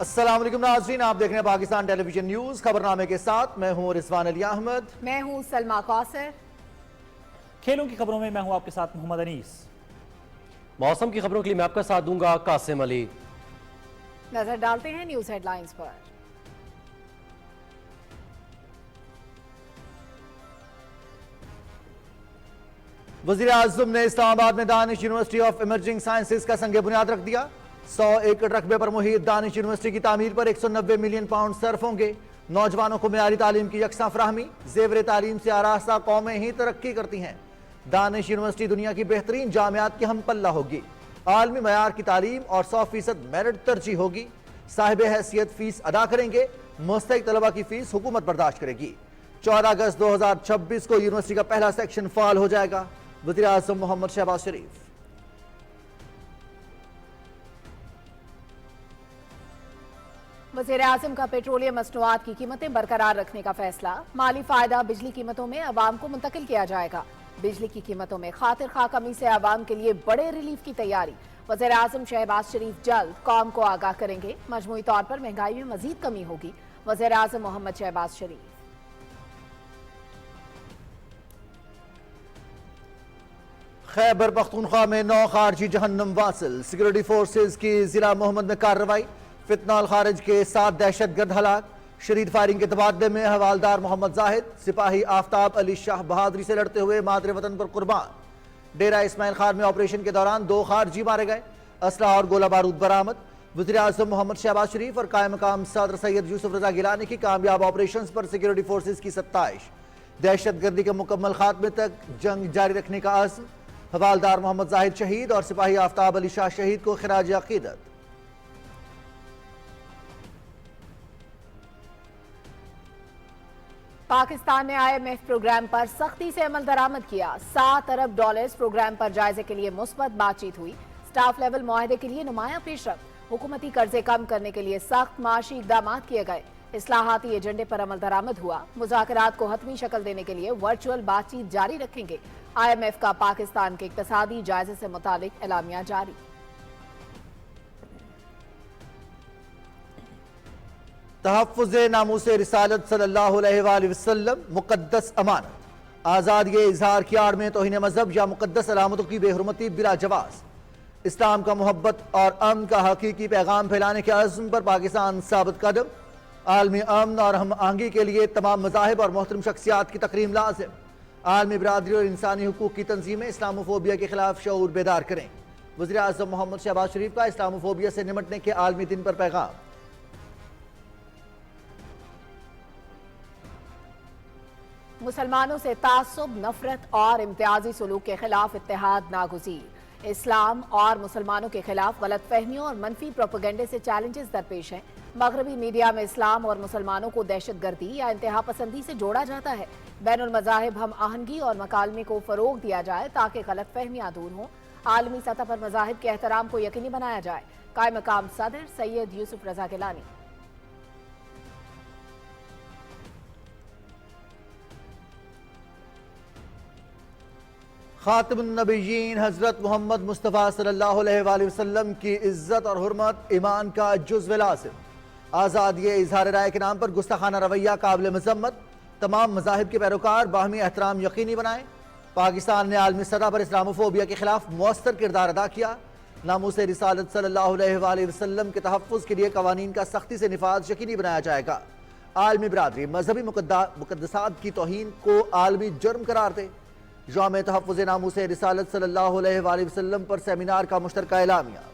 السلام علیکم ناظرین، آپ دیکھ رہے ہیں پاکستان ٹیلی ویژن نیوز خبرنامے کے ساتھ میں ہوں رضوان علی احمد۔ میں ہوں سلما کوثر۔ کھیلوں کی خبروں میں میں ہوں آپ کے ساتھ محمد انیس۔ موسم کی خبروں کے لیے میں آپ کا ساتھ دوں گا قاسم علی۔ نظر ڈالتے ہیں نیوز ہیڈ لائنز پر۔ وزیر اعظم نے اسلام آباد میں دانش یونیورسٹی آف ایمرجنگ سائنسز کا سنگ بنیاد رکھ دیا۔ 100 ایکڑ رقبے پر محیط دانش یونیورسٹی کی تعمیر پر 190 ملین پاؤنڈ صرف ہوں گے۔ نوجوانوں کو معیاری تعلیم کی یکساں فراہمی، زیور تعلیم سے آراستہ قومیں ہی ترقی کرتی ہیں۔ دانش یونیورسٹی دنیا کی بہترین جامعات کی ہم پلہ ہوگی، عالمی معیار کی تعلیم اور 100% میرٹ ترجیح ہوگی۔ صاحب حیثیت فیس ادا کریں گے، مستحق طلبہ کی فیس حکومت برداشت کرے گی۔ 14 اگست 2026 کو یونیورسٹی کا پہلا سیکشن فعال ہو جائے گا۔ وزیر اعظم محمد شہباز شریف۔ وزیر اعظم کا پیٹرولیم مصنوعات کی قیمتیں برقرار رکھنے کا فیصلہ۔ مالی فائدہ بجلی قیمتوں میں عوام کو منتقل کیا جائے گا۔ بجلی کی قیمتوں میں خاطر خواہ کمی سے عوام کے لیے بڑے ریلیف کی تیاری۔ وزیر اعظم شہباز شریف جلد قوم کو آگاہ کریں گے، مجموعی طور پر مہنگائی میں مزید کمی ہوگی۔ وزیر اعظم محمد شہباز شریف۔ خیبر پختونخوا میں 9 خارجی جہنم واصل، سیکورٹی فورسز کی ضلع محمد میں کارروائی۔ فتنہ الخارج کے 7 دہشت گرد ہلاک۔ شدید فائرنگ کے تبادلے میں حوالدار محمد زاہد سپاہی آفتاب علی شاہ بہادری سے لڑتے ہوئے مادر وطن پر قربان۔ ڈیرہ اسماعیل خان میں آپریشن کے دوران 2 خارجی مارے گئے، اسلحہ اور گولہ بارود برآمد۔ وزیر اعظم محمد شہباز شریف اور قائم مقام صدر سید یوسف رضا گیلانی کی کامیاب آپریشنز پر سیکورٹی فورسز کی ستائش۔ دہشت گردی کے مکمل خاتمے تک جنگ جاری رکھنے کا عزم۔ حوالدار محمد زاہد شہید اور سپاہی آفتاب علی شاہ شہید کو خراج عقیدت۔ پاکستان نے IMF پروگرام پر سختی سے عمل درآمد کیا۔ $7 ارب پروگرام پر جائزے کے لیے مثبت بات چیت ہوئی۔ سٹاف لیول معاہدے کے لیے نمایاں پیش رفت۔ حکومتی قرضے کم کرنے کے لیے سخت معاشی اقدامات کیے گئے۔ اصلاحاتی ایجنڈے پر عمل درآمد ہوا۔ مذاکرات کو حتمی شکل دینے کے لیے ورچوئل بات چیت جاری رکھیں گے۔ IMF کا پاکستان کے اقتصادی جائزے سے متعلق اعلامیہ جاری۔ تحفظ ناموس رسالت صلی اللہ علیہ وآلہ وسلم مقدس امانت۔ آزادی اظہار کی آڑ میں توہین مذہب یا مقدس علامتوں کی بے حرمتی بلا جواز۔ اسلام کا محبت اور امن کا حقیقی پیغام پھیلانے کے عزم پر پاکستان ثابت قدم۔ عالمی امن اور ہم آہنگی کے لیے تمام مذاہب اور محترم شخصیات کی تکریم لازم۔ عالمی برادری اور انسانی حقوق کی تنظیمیں اسلاموفوبیا کے خلاف شعور بیدار کریں۔ وزیر اعظم محمد شہباز شریف کا اسلاموفوبیا سے نمٹنے کے عالمی دن پر پیغام۔ مسلمانوں سے تعصب، نفرت اور امتیازی سلوک کے خلاف اتحاد ناگزیر۔ اسلام اور مسلمانوں کے خلاف غلط فہمیوں اور منفی پروپیگنڈے سے چیلنجز درپیش ہیں۔ مغربی میڈیا میں اسلام اور مسلمانوں کو دہشت گردی یا انتہا پسندی سے جوڑا جاتا ہے۔ بین المذاہب ہم آہنگی اور مکالمے کو فروغ دیا جائے تاکہ غلط فہمیاں دور ہوں۔ عالمی سطح پر مذاہب کے احترام کو یقینی بنایا جائے۔ قائم مقام صدر سید یوسف رضا گیلانی۔ خاتم النبیین حضرت محمد مصطفیٰ صلی اللہ علیہ وآلہ وسلم کی عزت اور حرمت ایمان کا جزو لازم۔ آزادی اظہار رائے کے نام پر گستاخانہ رویہ قابل مذمت۔ تمام مذاہب کے پیروکار باہمی احترام یقینی بنائیں۔ پاکستان نے عالمی سطح پر اسلاموفوبیا کے خلاف مؤثر کردار ادا کیا۔ ناموس رسالت صلی اللہ علیہ وآلہ وسلم کے تحفظ کے لیے قوانین کا سختی سے نفاذ یقینی بنایا جائے گا۔ عالمی برادری مذہبی مقدسات کی توہین کو عالمی جرم قرار دے۔ یوم تحفظ ناموس رسالت صلی اللہ علیہ وآلہ وسلم پر سیمینار کا مشترکہ اعلامیہ۔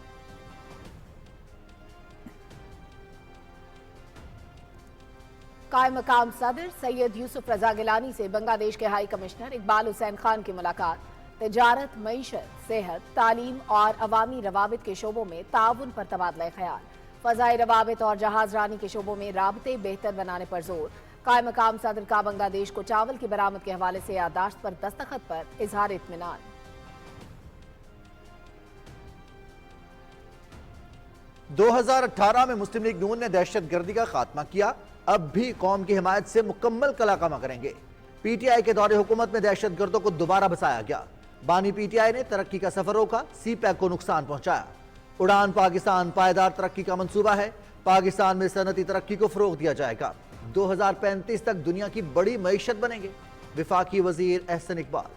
قائم مقام صدر سید یوسف رضا گیلانی سے بنگلہ دیش کے ہائی کمشنر اقبال حسین خان کی ملاقات۔ تجارت، معیشت، صحت، تعلیم اور عوامی روابط کے شعبوں میں تعاون پر تبادلہ خیال۔ فضائی روابط اور جہاز رانی کے شعبوں میں رابطے بہتر بنانے پر زور۔ قائم مقام صدر کا بنگلہ دیش کو چاول کی برآمد کے حوالے سے یادداشت پر دستخط پر اظہار اطمینان۔ 2018 میں مسلم لیگ نون نے دہشت گردی کا خاتمہ کیا، اب بھی قوم کی حمایت سے مکمل کلاکامہ کریں گے۔ پی ٹی آئی کے دور حکومت میں دہشت گردوں کو دوبارہ بسایا گیا۔ بانی پی ٹی آئی نے ترقی کا سفر روکا، سی پیک کو نقصان پہنچایا۔ اڑان پاکستان پائیدار ترقی کا منصوبہ ہے۔ پاکستان میں صنعتی ترقی کو فروغ دیا جائے گا، 2035 تک دنیا کی بڑی معیشت بنیں گے، وفاقی وزیر احسن اقبال۔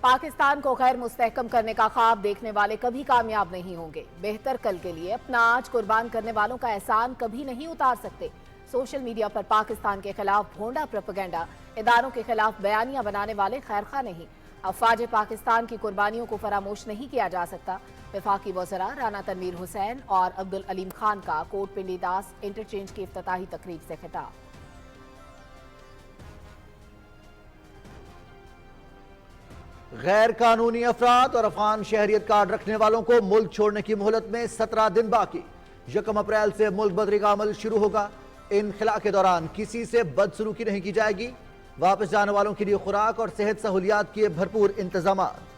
پاکستان کو غیر مستحکم کرنے کا خواب دیکھنے والے کبھی کامیاب نہیں ہوں گے، بہتر کل کے لیے اپنا آج قربان کرنے والوں کا احسان کبھی نہیں اتار سکتے۔ سوشل میڈیا پر پاکستان کے خلاف بھونڈا پروپیگنڈا، اداروں کے خلاف بیانیاں بنانے والے خیرخواہ نہیں۔ افواج پاکستان کی قربانیوں کو فراموش نہیں کیا جا سکتا۔ وفاقی وزراء رانا تنویر حسین اور عبدالعلیم خان کا کوٹ پنڈی داس انٹرچینج کی افتتاحی تقریب سے خطاب۔ غیر قانونی افراد اور افغان شہریت کارڈ رکھنے والوں کو ملک چھوڑنے کی مہلت میں 17 دن باقی، 1 اپریل سے ملک بدری کا عمل شروع ہوگا۔ انخلاء کے دوران کسی سے بدسلوکی نہیں کی جائے گی، واپس جانے والوں کے لیے خوراک اور صحت سہولیات کے بھرپور انتظامات۔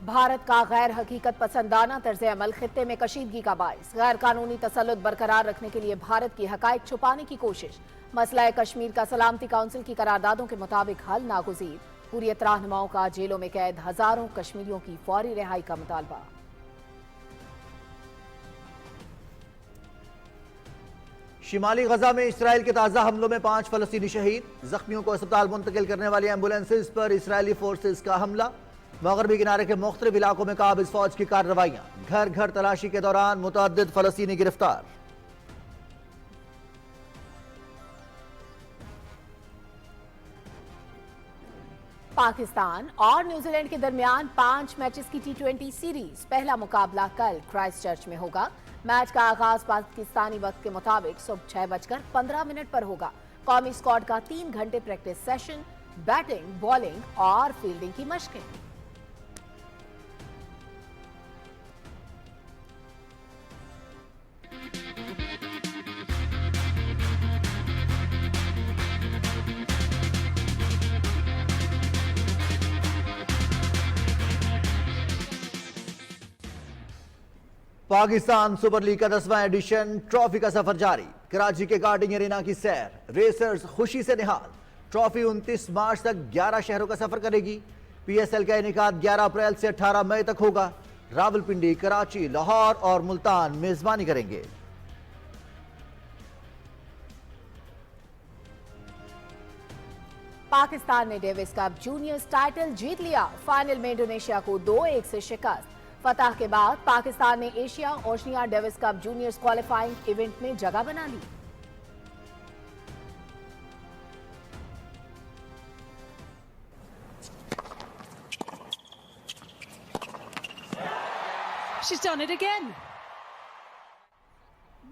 بھارت کا غیر حقیقت پسندانہ طرز عمل خطے میں کشیدگی کا باعث، غیر قانونی تسلط برقرار رکھنے کے لیے بھارت کی حقائق چھپانے کی کوشش۔ مسئلہ کشمیر کا سلامتی کونسل کی قراردادوں کے مطابق حل ناگزیر، حریت رہنماؤں کا جیلوں میں قید ہزاروں کشمیریوں کی فوری رہائی کا مطالبہ۔ شمالی غزہ میں اسرائیل کے تازہ حملوں میں 5 فلسطینی شہید، زخمیوں کو اسپتال منتقل کرنے والی ایمبولینسز پر اسرائیلی فورسز کا حملہ۔ مغربی کنارے کے مختلف علاقوں میں قابض فوج کی کارروائیاں، گھر گھر تلاشی کے دوران متعدد فلسطینی گرفتار۔ پاکستان اور نیوزی لینڈ کے درمیان 5 میچز کی T20 سیریز، پہلا مقابلہ کل کرائسٹ چرچ میں ہوگا۔ میچ کا آغاز پاکستانی وقت کے مطابق صبح 6:15 پر ہوگا۔ قومی اسکواڈ کا 3 گھنٹے پریکٹس سیشن، بیٹنگ، بالنگ اور فیلڈنگ کی مشقیں۔ پاکستان سپر لیگ کا 10واں ایڈیشن ٹرافی کا سفر جاری، کراچی کے گارڈنگ ارینا کی سیر، ریسرز خوشی سے نہال۔ ٹرافی 29 مارچ تک 11 شہروں کا سفر کرے گی۔ پی ایس ایل کا انعقاد 11 اپریل سے 18 مئی تک ہوگا۔ راولپنڈی، کراچی، لاہور اور ملتان میزبانی کریں گے۔ پاکستان نے ڈیوس کپ جونیئرز ٹائٹل جیت لیا، فائنل میں انڈونیشیا کو 2-1 سے شکست۔ فتح کے بعد پاکستان نے Asia Oceania Davis Cup juniors qualifying event میں جگہ بنا لی۔ She's done it again.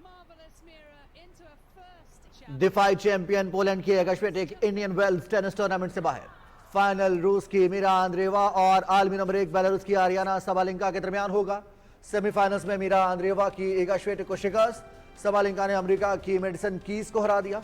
Marvelous mirror into a first. دفاعی چیمپئن پولینڈ کی ایگا شویٹک انڈین ویلز ٹینس ٹورنامنٹ سے باہر۔ فائنل روس کی میرا آندریوا اور عالمی نمبر 1 بیلاروس کی آریانا سابالنکا کے درمیان ہوگا۔ سیمی فائنلز میں میرا آندریوا کی ایگا شویٹک کو شکست، سابالنکا نے امریکہ کی میڈیسن کیز کو ہرا دیا۔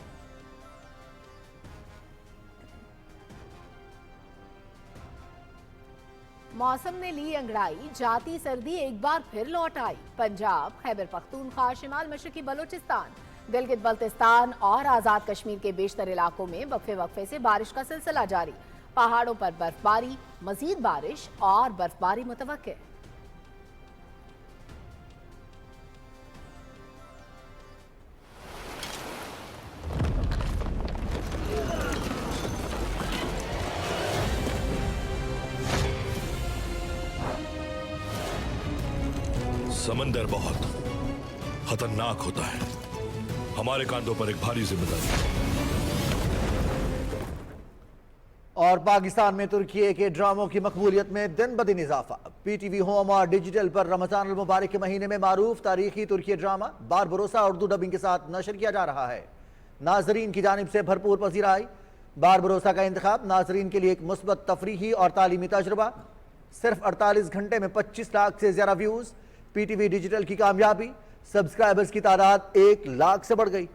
موسم نے لی انگڑائی، جاتی سردی ایک بار پھر لوٹ آئی۔ پنجاب، خیبر پختونخوا، شمال مشرقی بلوچستان، گلگت بلتستان اور آزاد کشمیر کے بیشتر علاقوں میں وقفے وقفے سے بارش کا سلسلہ جاری۔ پہاڑوں پر برف باری، مزید بارش اور برف باری متوقع۔ سمندر بہت خطرناک ہوتا ہے، ہمارے کاندھوں پر ایک بھاری ذمہ داری ہے۔ اور پاکستان میں ترکیے کے ڈراموں کی مقبولیت میں دن بدن اضافہ۔ پی ٹی وی ہوم اور ڈیجیٹل پر رمضان المبارک کے مہینے میں معروف تاریخی ترکی ڈرامہ باربروسا اردو ڈبنگ کے ساتھ نشر کیا جا رہا ہے۔ ناظرین کی جانب سے بھرپور پذیرائی۔ باربروسا کا انتخاب ناظرین کے لیے ایک مثبت تفریحی اور تعلیمی تجربہ۔ صرف 48 گھنٹے میں 25 لاکھ سے زیادہ views. P T V digital کی کامیابی، سبسکرائبرز کی تعداد 1 لاکھ سے بڑھ گئی۔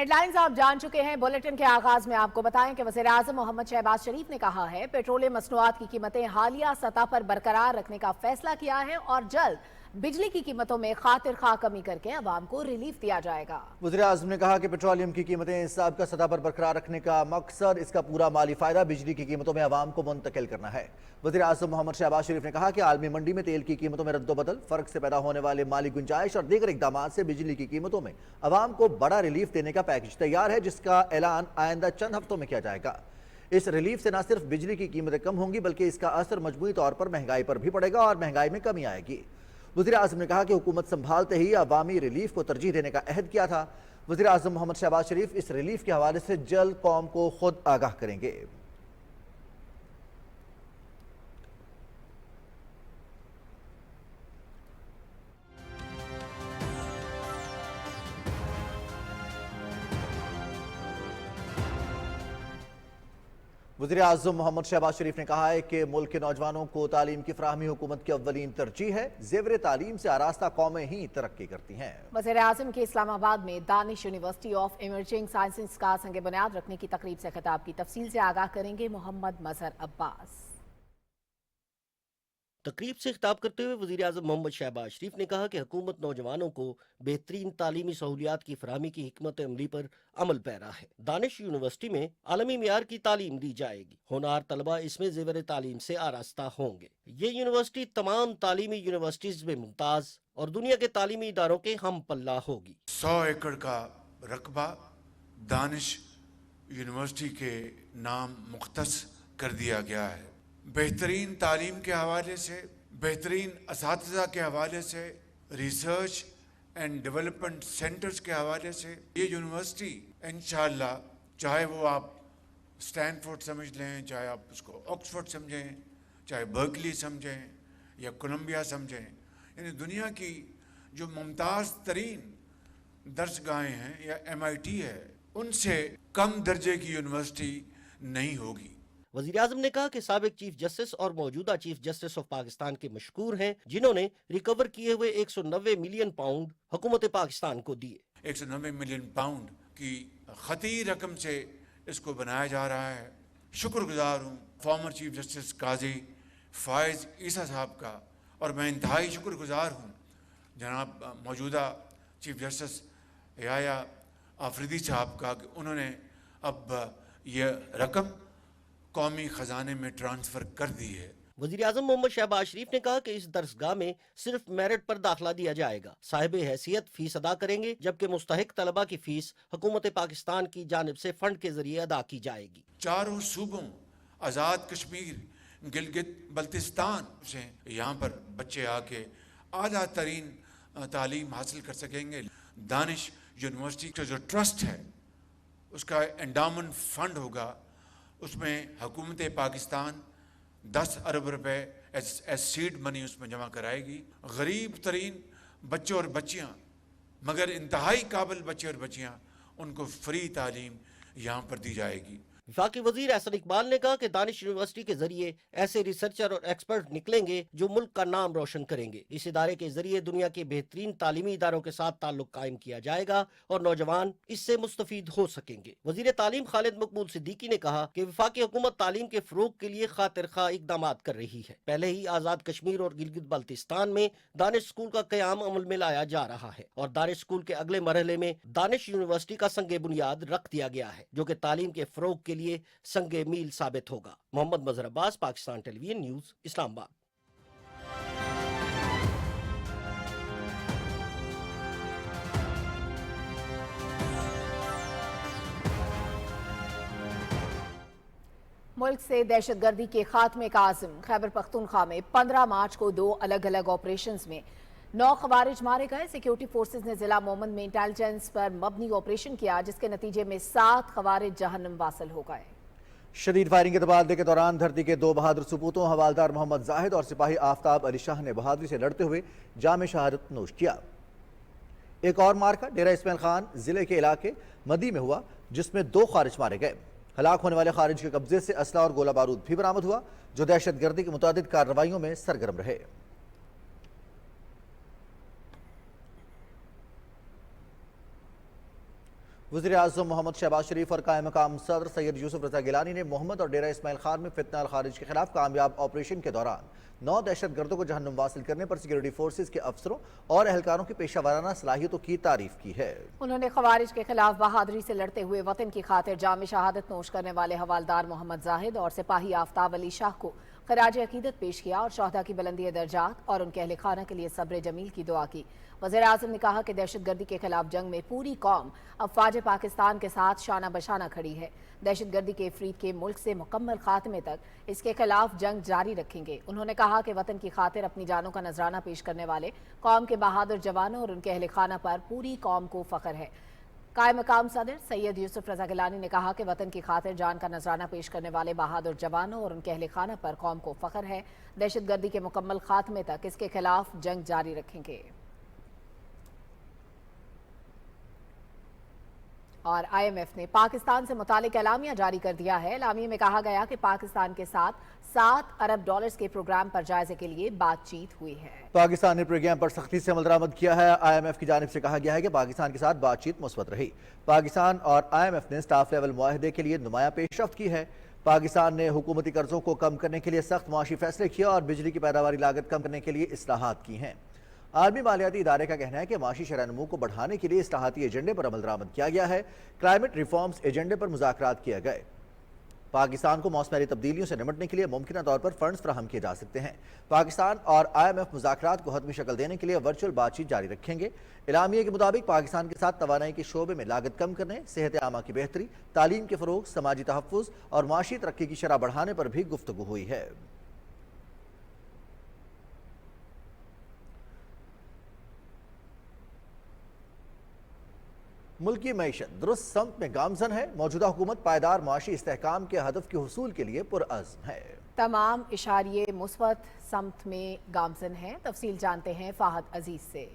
हेड लाइन्स आप जान चुके हैं। बुलेटिन के आगाज में आपको बताएं कि वज़ीर आज़म मोहम्मद शहबाज शरीफ ने कहा है पेट्रोलियम मसनूआत की कीमतें हालिया सतह पर बरकरार रखने का फैसला किया है और जल्द बिजली की कीमतों में खातिर खा कमी करके अवाम को रिलीफ दिया जाएगा। वज़ीर आज़म ने कहा कि पेट्रोलियम की कीमतें साबिक़ा सतह पर बरकरार रखने का मकसद इसका पूरा माली फायदा बिजली की कीमतों में अवाम को मुंतकिल करना है। वज़ीर आज़म मोहम्मद शहबाज शरीफ ने कहा कि आलमी मंडी में तेल की कीमतों में रद्दोबदल, फर्क से पैदा होने वाले माली गुंजाइश और दीगर इकदाम से बिजली की कीमतों में अवाम को बड़ा रिलीफ देने का पैकेज तैयार है, जिसका ऐलान आइंदा चंद हफ्तों में किया जाएगा। इस रिलीफ से न सिर्फ बिजली की कीमतें कम होंगी बल्कि इसका असर मजमूई तौर पर महंगाई पर भी पड़ेगा और महंगाई में कमी आएगी। वज़ीर आज़म ने कहा कि हुकूमत संभालते ही अवामी रिलीफ को तरजीह देने का अहद किया था। वज़ीर आज़म मोहम्मद शहबाज शरीफ इस रिलीफ के हवाले से जल्द कौम को खुद आगाह करेंगे। वज़ीर आज़म मोहम्मद शहबाज शरीफ ने कहा है कि मुल्क के नौजवानों को तालीम की फराहमी हुकूमत की अव्वलीन तरजीह है। ज़ेवर तालीम से आरास्ता कौमें ही तरक्की करती हैं। वज़ीर आज़म के इस्लामाबाद में Danish university of emerging sciences का संग बुनियाद रखने की तकरीब से खिताब की तफसील से आगाह करेंगे मोहम्मद मजहर अब्बास। तकरीब से खिताब करते हुए वज़ीर आज़म मोहम्मद शहबाज शरीफ ने कहा कि हुकूमत नौजवानों को बेहतरीन तालीमी सहूलियात की फराहमी की हिकमत अमली पर अमल पैरा है। दानिश यूनिवर्सिटी में आलमी मियार की तालीम दी जाएगी। होनहार तलबा इसमें ज़ेवर तालीम से आरास्ता होंगे। ये यूनिवर्सिटी तमाम तालीमी यूनिवर्सिटीज़ में मुमताज़ और दुनिया के तालीमी इदारों के हम पल्ला होगी। 100 एकड़ का रकबा दानिश यूनिवर्सिटी के नाम मुख्तस कर दिया गया है। बेहतरीन तालीम के हवाले से, बेहतरीन असातिज़ा के हवाले से, रिसर्च एंड डेवलपमेंट सेंटर्स के हवाले से ये यूनिवर्सिटी इंशाअल्लाह, चाहे वो आप स्टैनफोर्ड समझ लें, चाहे आप उसको ऑक्सफोर्ड समझें, चाहे बर्कली समझें या कोलंबिया समझें, यानी दुनिया की जो मुमताज़ तरीन दर्सगाहें हैं या MIT है, उनसे कम दर्जे की यूनिवर्सिटी नहीं होगी। वज़ीर आज़म ने कहा कि साबिक चीफ जस्टिस और मौजूदा चीफ जस्टिस ऑफ पाकिस्तान के मशकूर हैं, जिन्होंने रिकवर किए हुए 190 मिलियन पाउंड हुकूमत पाकिस्तान को दिए। 190 मिलियन पाउंड की खती रकम से इसको बनाया जा रहा है। शुक्रगुजार हूँ फॉर्मर चीफ जस्टिस काजी फायज़ ईसा साहब का, और मैं इंतहाई शुक्रगुजार हूँ जनाब मौजूदा चीफ जस्टिस याया आफरीदी साहब का कि उन्होंने अब ये रकम कौमी ख़जाने में ट्रांसफ़र कर दी है। वज़ीर आज़म मोहम्मद शहबाज शरीफ ने कहा कि इस दरसगाह में सिर्फ मेरिट पर दाखिला दिया जाएगा। साहिब हैसियत फीस अदा करेंगे, जबकि मुस्तहिक तलबा की फीस हुकूमत पाकिस्तान की जानिब से फंड के जरिए अदा की जाएगी। चारों सूबों आज़ाद कश्मीर, गिलगित बल्तिस्तान से यहाँ पर बच्चे आके आला तरीन तालीम हासिल कर सकेंगे। दानिश यूनिवर्सिटी का जो ट्रस्ट है उसका एंडाउमेंट फ़ंड होगा, उसमें हुकूमत पाकिस्तान 10 अरब रुपए एज सीड मनी उसमें जमा कराएगी। गरीब तरीन बच्चे और बच्चियाँ, मगर इंतहाई काबिल बच्चे और बच्चियाँ, उनको फ्री तालीम यहाँ पर दी जाएगी। वफाकी वजीर एहसन इकबाल ने कहा कि दानिश यूनिवर्सिटी के जरिए ऐसे रिसर्चर और एक्सपर्ट निकलेंगे जो मुल्क का नाम रोशन करेंगे। इस इदारे के जरिए दुनिया के बेहतरीन तालीमी इदारों के साथ ताल्लुक कायम किया जाएगा और नौजवान इससे मुस्तफीद हो सकेंगे। वजीर तालीम खालिद मकबूल सिद्दीकी ने कहा कि वफाकी हुकूमत तालीम के फरोग के लिए खातिर खा इकदाम कर रही है। पहले ही आज़ाद कश्मीर और गिलगित बल्तिस्तान में दानिश स्कूल का क़याम अमल में लाया जा रहा है और दानिश स्कूल के अगले मरहले में दानिश यूनिवर्सिटी का संगे बुनियाद रख दिया गया है, जो कि तालीम के फरोग के लिए संगे मील साबित होगा। मोहम्मद मजहर अब्बास, पाकिस्तान टेलीविजन न्यूज़, इस्लामाबाद। मुल्क से दहशतगर्दी के खात्मे का आज़म। खैबर पख्तूनख्वा में 15 मार्च को 2 अलग अलग ऑपरेशंस में 9 खवारिज मारे गए। सिक्योरिटी फोर्सेज ने जिला मोमन में इंटेलिजेंस पर मबनी ऑपरेशन किया, जिसके नतीजे में 7 खवारिज जहन्नम वासिल हो गए। शदीद फायरिंग के तबादले के दौरान धरती के 2 बहादुर सपूतों हवालदार मोहम्मद जाहिद और सिपाही आफ्ताब अली शाह ने बहादुरी से लड़ते हुए जाम शहादत नोश किया। एक और मार्का डेरा इस्माइल खान जिले के इलाके मदी में हुआ, जिसमें 2 खारिज मारे गए। हलाक होने वाले खारिज के कब्जे से असला और गोला बारूद भी बरामद हुआ, जो दहशतगर्दी की मुतादिद कार्रवाइयों में सरगर्म रहे। वज़ीर आज़म मोहम्मद शहबाज शरीफ और कायम मकाम सदर सैयद यूसुफ रज़ा गिलानी ने मोहम्मद और डेरा इस्माइल खान में फितना अल खारिज के खिलाफ कामयाब ऑपरेशन के दौरान 9 दहशत गर्दों को जहन्नुम वासिल करने पर सिक्योरिटी फोर्सेज के अफसरों और एहलकारों की पेशा वाराना सलाहियतों की तारीफ की है। उन्होंने खवारिज के खिलाफ बहादुरी से लड़ते हुए वतन की खातिर जाम शहादत नोश करने वाले हवालदार मोहम्मद जाहिद और सिपाही आफ्ताब अली शाह को खराज अकीदत पेश किया और शहदा की बुलंदी दर्जात और उनके अहले खाना के लिए सब्र जमील की दुआ की। वज़ीर आज़म ने कहा कि दहशत गर्दी के खिलाफ जंग में पूरी कौम अफवाज पाकिस्तान के साथ शाना बशाना खड़ी है। दहशत गर्दी के इफरीत के मुल्क से मुकम्मल खात्मे तक इसके खिलाफ जंग जारी रखेंगे। उन्होंने कहा कि वतन की खातिर अपनी जानों का नजराना पेश करने वाले कौम के बहादुर जवानों और उनके अहले खाना पर पूरी कौम को फख्र है। कायम मकाम सदर सैयद यूसुफ रज़ा गिलानी ने कहा कि वतन की खातिर जान का नजराना पेश करने वाले बहादुर जवानों और उनके अहले खाना पर कौम को फख्र है। दहशत गर्दी के मुकम्मल खात्मे तक इसके खिलाफ जंग जारी रखेंगे। और IMF ने पाकिस्तान से मुतालिक एलामिया जारी कर दिया है। एलामिया में कहा गया कि पाकिस्तान के साथ $7 अरब के प्रोग्राम पर जायजे के लिए बातचीत हुई है। पाकिस्तान ने प्रोग्राम पर सख्ती से अमल दरामद किया है। IMF की जानिब से कहा गया है कि पाकिस्तान के साथ बातचीत मुस्बत रही। पाकिस्तान और IMF ने स्टाफ लेवल मुआहदे के लिए नुमायां पेशरफ्त की है। पाकिस्तान ने हुकूमती कर्जों को कम करने के लिए सख्त मुआशी फैसले किए और बिजली की पैदावारी लागत कम करने के लिए इस्लाहात की हैं। आलमी मालियाती इदारे का कहना है कि माशी शरह-ए-नमू को बढ़ाने के लिए इस्लाहाती एजेंडे पर अमल दरामद किया गया है। क्लाइमेट रिफॉर्म्स एजेंडे पर मुज़ाकरात किए गए। पाकिस्तान को मौसमी तब्दीलियों से निपटने के लिए मुमकिन तौर पर फंड्स फराहम किए जा सकते हैं। पाकिस्तान और IMF मुज़ाकरात को हतमी शक्ल देने के लिए वर्चुअल बातचीत जारी रखेंगे। एलामिया के मुताबिक पाकिस्तान के साथ तवानाई के शोबे में लागत कम करने, सेहत आमा की बेहतरी, तालीम के फ़रोग़, समाजी तहफ़्फ़ुज़ और माशी तरक्की की शरह बढ़ाने पर भी गुफ्तगू हुई है। मुल्क की मईशत दुरुस्त समत में गामजन है। मौजूदा हुकूमत पायदार माशी इस्तेहकाम के हदफ के हुसूल के लिए पुरअज़्म है। तमाम इशारिये मुस्बत समत में गामजन है। तफसील जानते हैं फाहद अजीज से।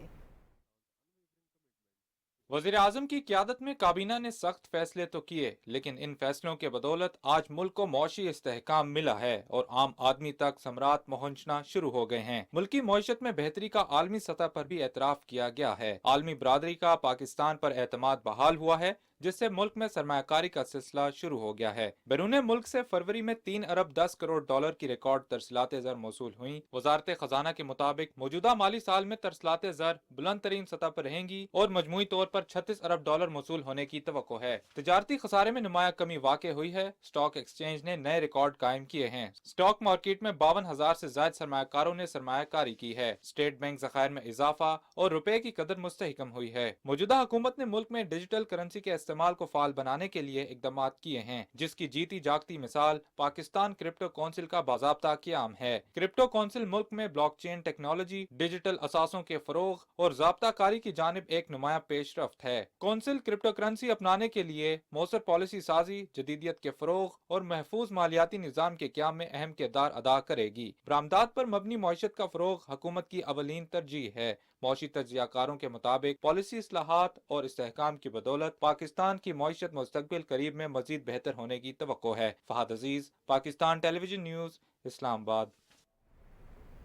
वज़ीर आज़म की क़यादत में काबीना ने सख्त फैसले तो किए, लेकिन इन फैसलों के बदौलत आज मुल्क को मौशी इस्तेहकाम मिला है और आम आदमी तक समरात पहुँचना शुरू हो गए हैं। मुल्क की मईशत में बेहतरी का आलमी सतह पर भी एतराफ़ किया गया है। आलमी बरादरी का पाकिस्तान पर एतमाद बहाल हुआ है, जिससे मुल्क में सरमायाकारी का सिलसिला शुरू हो गया है। बैरून मुल्क से फरवरी में $3 अरब 10 करोड़ की रिकॉर्ड तरसलाते ज़र मौसूल हुई। वजारत खजाना के मुताबिक मौजूदा माली साल में तरसलाते ज़र बुलंद तरीन सतह पर रहेंगी और मजमूई तौर पर $36 अरब मौसूल होने की तवक्को है। तिजारती खसारे में नुमाया कमी वाक़ हुई है। स्टॉक एक्सचेंज ने नए रिकॉर्ड कायम किए हैं। स्टॉक मार्केट में 52,000 से ज्यादा सरमायाकारों ने सरमायाकारी की है। स्टेट बैंक ज़खायर में इजाफा और रुपए की कदर मुस्तहकम हुई है। मौजूदा हुकूमत ने मुल्क में डिजिटल करेंसी के इस्तेमाल को फाल बनाने के लिए इकदाम किए हैं, जिसकी जीती जागती मिसाल पाकिस्तान क्रिप्टो काउंसिल का बाज़ाब्ता क़याम है। क्रिप्टो काउंसिल मुल्क में ब्लॉकचेन टेक्नोलॉजी, डिजिटल असासों के फरोग और ज़ाब्ता कारी की जानिब एक नुमाया पेशरफ्त है। काउंसिल क्रिप्टो करेंसी अपनाने के लिए मौसर पॉलिसी साजी, जदीदियत के फरोग और महफूज मालियाती निज़ाम के क़याम में अहम किरदार अदा करेगी। बरामदात पर मबनी मईशत का फरोग हुकूमत की अवलीन तरजीह है। मौशी तज्ज़ियाकारों के मुताबिक पॉलिसी इस्लाहात और इस्तेहकाम की बदौलत पाकिस्तान की मईशत मुस्तकबिल करीब में मजीद बेहतर होने की तवक्को है। फहद अजीज, पाकिस्तान टेलीविजन न्यूज़, इस्लामाबाद।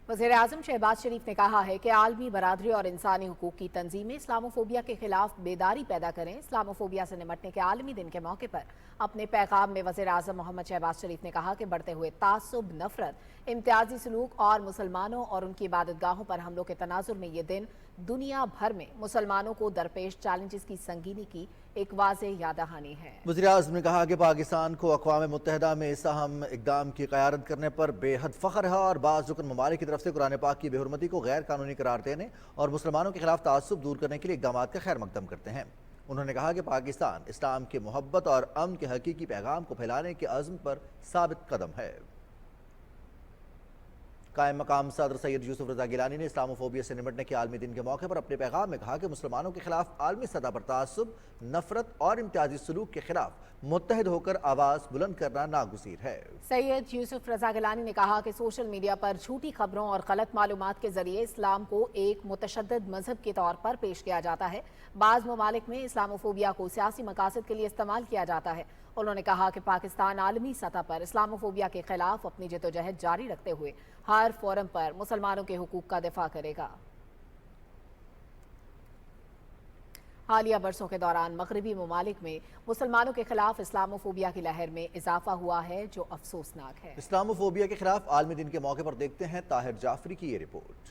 वज़ीर आज़म शहबाज शरीफ ने कहा है कि आलमी बरादरी और इंसानी हुकूक की तंजीमें इस्लामोफोबिया के खिलाफ बेदारी पैदा करें। इस्लामोफोबिया से निपटने के आलमी दिन के मौके पर अपने पैगाम में वज़ीर आज़म मोहम्मद शहबाज शरीफ ने कहा कि बढ़ते हुए तासुब, नफरत, इम्तियाजी सलूक और मुसलमानों और उनकी इबादतगाहों पर हमलों के तनाजुर में ये दिन दुनिया भर में मुसलमानों को दरपेश चैलेंजेस की संगीनी की एक वाज़ेह याद दहानी है। वज़ीर आज़म ने कहा कि पाकिस्तान को अक़वाम मुत्तहिदा में इस अहम इक़दाम की क़यादत करने पर बेहद फ़ख्र है और बाज़ रुकन ममालिक की तरफ से कुरान पाक की बेहुरमती को गैर कानूनी करार देने और मुसलमानों के खिलाफ तासुब दूर करने के लिए इक़दाम का खैर मकदम करते हैं। उन्होंने कहा कि पाकिस्तान इस्लाम के मोहब्बत और अमन के हकीकी पैगाम को फैलाने के अज़्म पर साबित कदम है। कायम मकाम सदर सैयद यूसुफ रज़ा गिलानी ने इस्लामोफोबिया से निपटने के आलमी दिन के मौके पर अपने पैगाम में कहा कि मुसलमानों के खिलाफ आलमी सतह पर तासुब, नफरत और इम्तियाजी सलूक के खिलाफ मुत्तहिद होकर आवाज़ बुलंद करना नागुज़ीर है। सैयद यूसुफ रज़ा गिलानी ने कहा कि सोशल मीडिया पर झूठी खबरों और गलत मालूमात के जरिए इस्लाम को एक मुतशद्दिद मजहब के तौर पर पेश किया जाता है। बाज़ ममालिक में इस्लामोफोबिया को सियासी मकासद के लिए इस्तेमाल किया जाता है। उन्होंने कहा कि पाकिस्तान आलमी सतह पर इस्लामोफोबिया के खिलाफ अपनी जद्दोजहद जारी रखते हुए हर फोरम पर मुसलमानों के हुकूक का दिफा करेगा। حالیہ برسوں کے دوران مغربی ممالک میں مسلمانوں کے خلاف اسلاموفوبیا کی لہر میں اضافہ ہوا ہے جو افسوسناک ہے۔ اسلاموفوبیا کے خلاف عالمی دن کے موقع پر دیکھتے ہیں طاہر جعفری کی یہ رپورٹ۔